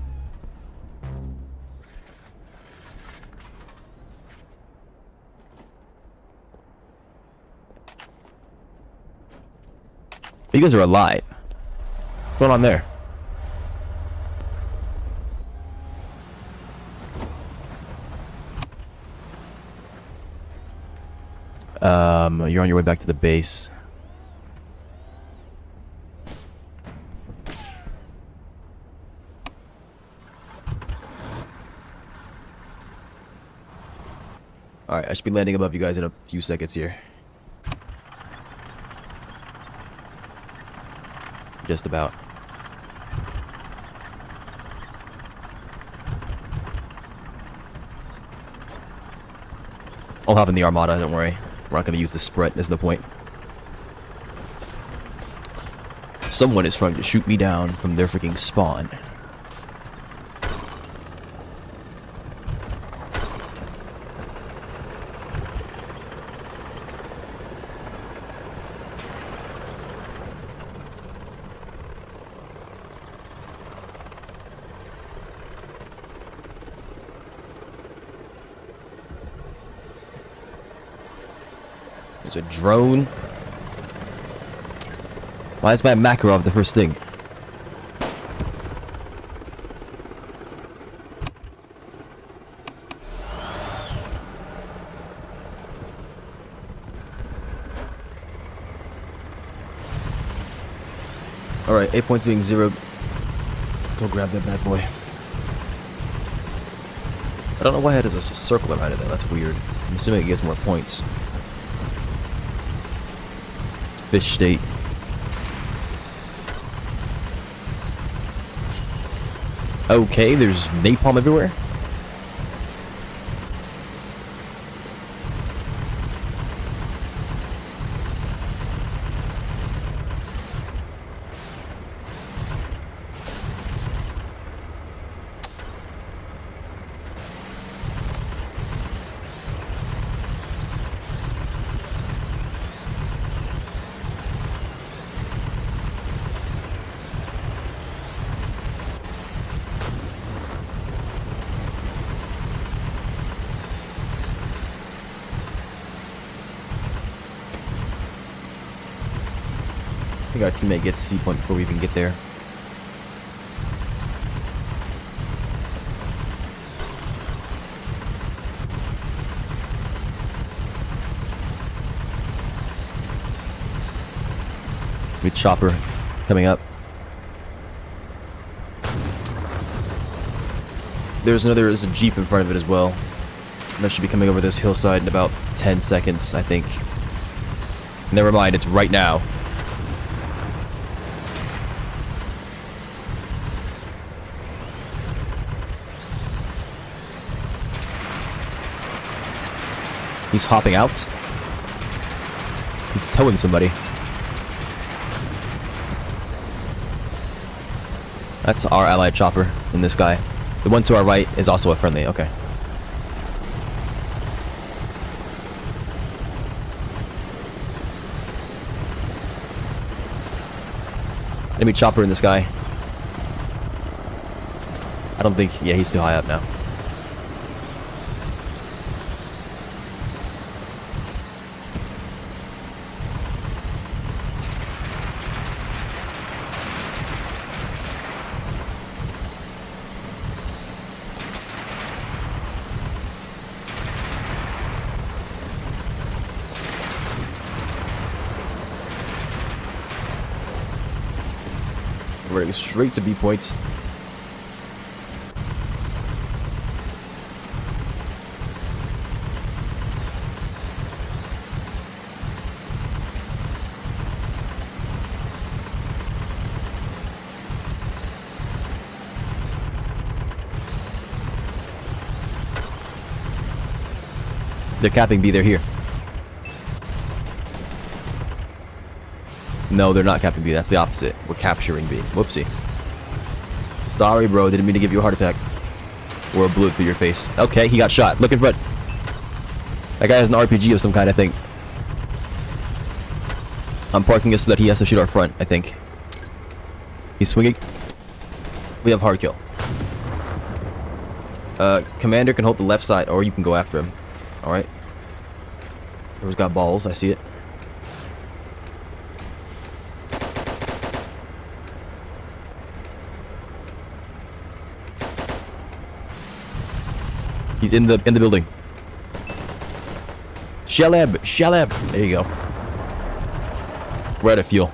You guys are alive. What's going on there? You're on your way back to the base. Alright, I should be landing above you guys in a few seconds here. Just about. I'll hop in the Armada, don't worry. We're not gonna use the Sprint, there's no point. Someone is trying to shoot me down from their freaking spawn. There's a drone. Why is my Makarov the first thing? Alright, 8 points being 0. Let's go grab that bad boy. I don't know why it has a circle around it though, that's weird. I'm assuming it gets more points. Fish state. Okay, there's napalm everywhere. I think our teammate gets C point before we even get there. Good chopper coming up. There's a Jeep in front of it as well. That should be coming over this hillside in about 10 seconds, I think. Never mind, it's right now. He's hopping out. He's towing somebody. That's our allied chopper in this guy. The one to our right is also a friendly. Okay. Enemy chopper in this guy. I don't think... Yeah, he's too high up now. We're going straight to B point. They're capping B, they're here. No, they're not capping B. That's the opposite. We're capturing B. Whoopsie. Sorry, bro. Didn't mean to give you a heart attack. or a bullet through your face. Okay, he got shot. Look in front. That guy has an RPG of some kind, I think. I'm parking it so that he has to shoot our front, I think. He's swinging. We have hard kill. Commander can hold the left side, or you can go after him. Alright. Who's got balls? I see it. He's in the building. Shalab! Shalab! There you go. We're out of fuel.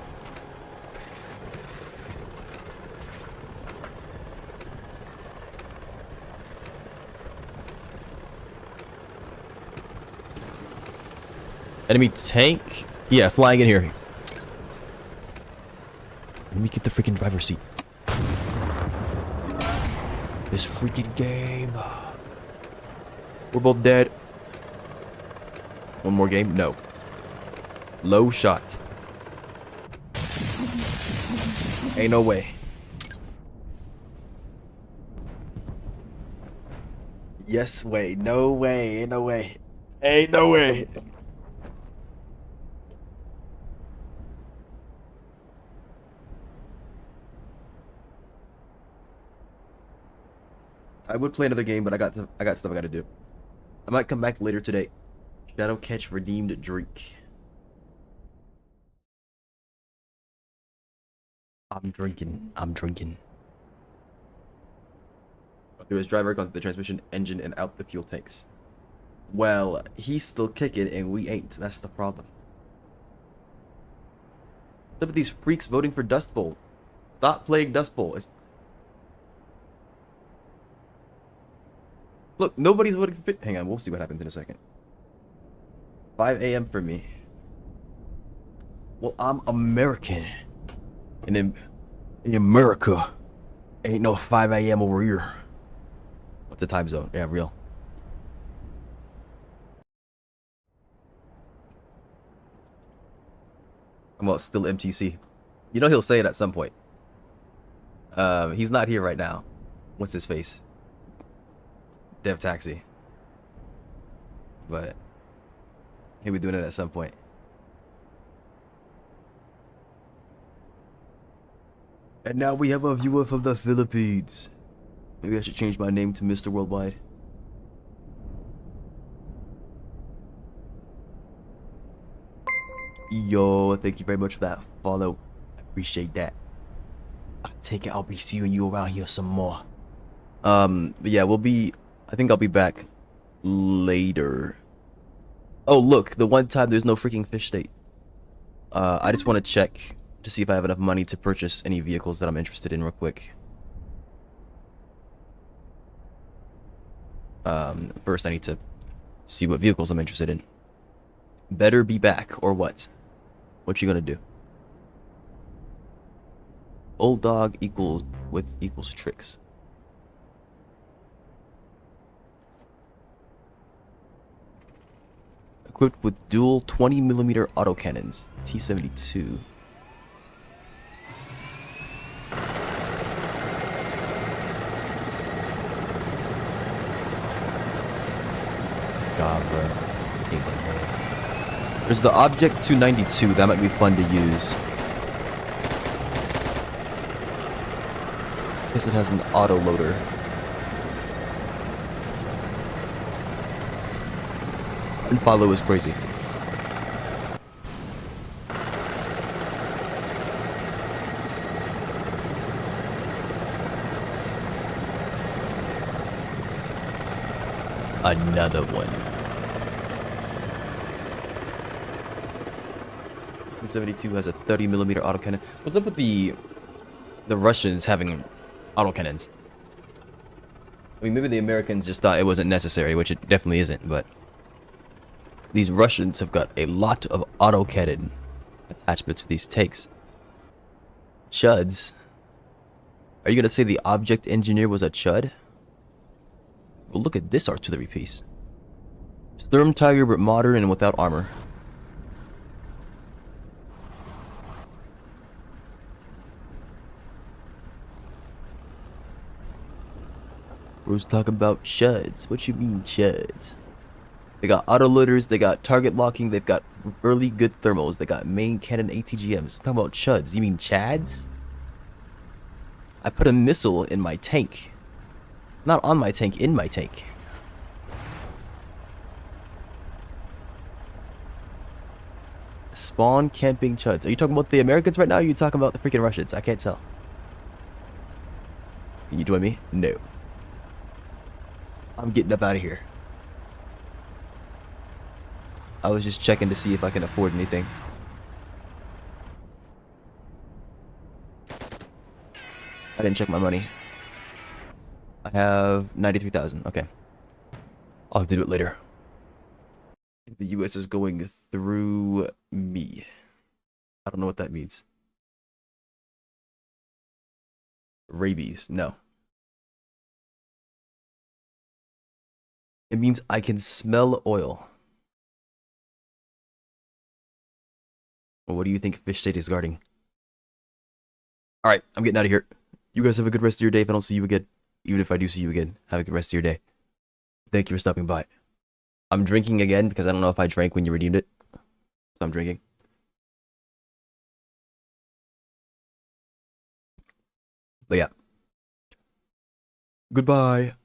Enemy tank? Yeah, flying in here. Let me get the freaking driver's seat. This freaking game. We're both dead. One more game? No. Low shot. Ain't no way. Yes way. No way. Ain't no way. Ain't no way. I would play another game, but I got stuff I gotta do. I might come back later today. Shadow Catch redeemed drink. I'm drinking. I'm drinking. Through his driver, gone through the transmission, engine, and out the fuel tanks. Well, he's still kicking, and we ain't. That's the problem. Look at these freaks voting for Dust Bowl. Stop playing Dust Bowl. Look, nobody's voting for... Hang on, we'll see what happens in a second. 5 a.m. for me. Well, I'm American. And in America, ain't no 5 a.m. over here. What's the time zone? Yeah, real. Well, it's still MTC. You know he'll say it at some point. He's not here right now. What's his face? Dev Taxi. But he'll be doing it at some point. And now we have a viewer from the Philippines. Maybe I should change my name to Mr. Worldwide. Yo, thank you very much for that follow. I appreciate that. I take it I'll be seeing you around here some more. But yeah, I think I'll be back later. Oh look, the one time there's no freaking fish state. I just want to check to see if I have enough money to purchase any vehicles that I'm interested in real quick. First I need to see what vehicles I'm interested in. Better be back, or what? What you gonna do? Old dog equals tricks. Equipped with dual 20mm autocannons, T-72. God, bro. There's the Object 292. That might be fun to use. Guess it has an auto loader. And follow is crazy. Another one. 72 has a 30mm autocannon. What's up with the Russians having autocannons? I mean, maybe the Americans just thought it wasn't necessary, which it definitely isn't, but these Russians have got a lot of autocannon attachments for these tanks. Chuds. Are you gonna say the object engineer was a chud? Well, look at this artillery piece. Sturm Tiger, but modern and without armor. Bro's talking about chuds. What you mean chuds? They got autoloaders, they got target locking, they've got early good thermals, they got main cannon ATGMs. Talking about chuds. You mean chads? I put a missile in my tank. Not on my tank, in my tank. Spawn camping chuds. Are you talking about the Americans right now, or are you talking about the freaking Russians? I can't tell. Can you join me? No. I'm getting up out of here. I was just checking to see if I can afford anything. I didn't check my money. I have 93,000. Okay. I'll have to do it later. The US is going through me. I don't know what that means. Rabies. No. It means I can smell oil. Well, what do you think Fish State is guarding? Alright, I'm getting out of here. You guys have a good rest of your day if I don't see you again. Even if I do see you again, have a good rest of your day. Thank you for stopping by. I'm drinking again because I don't know if I drank when you redeemed it. So I'm drinking. But yeah. Goodbye.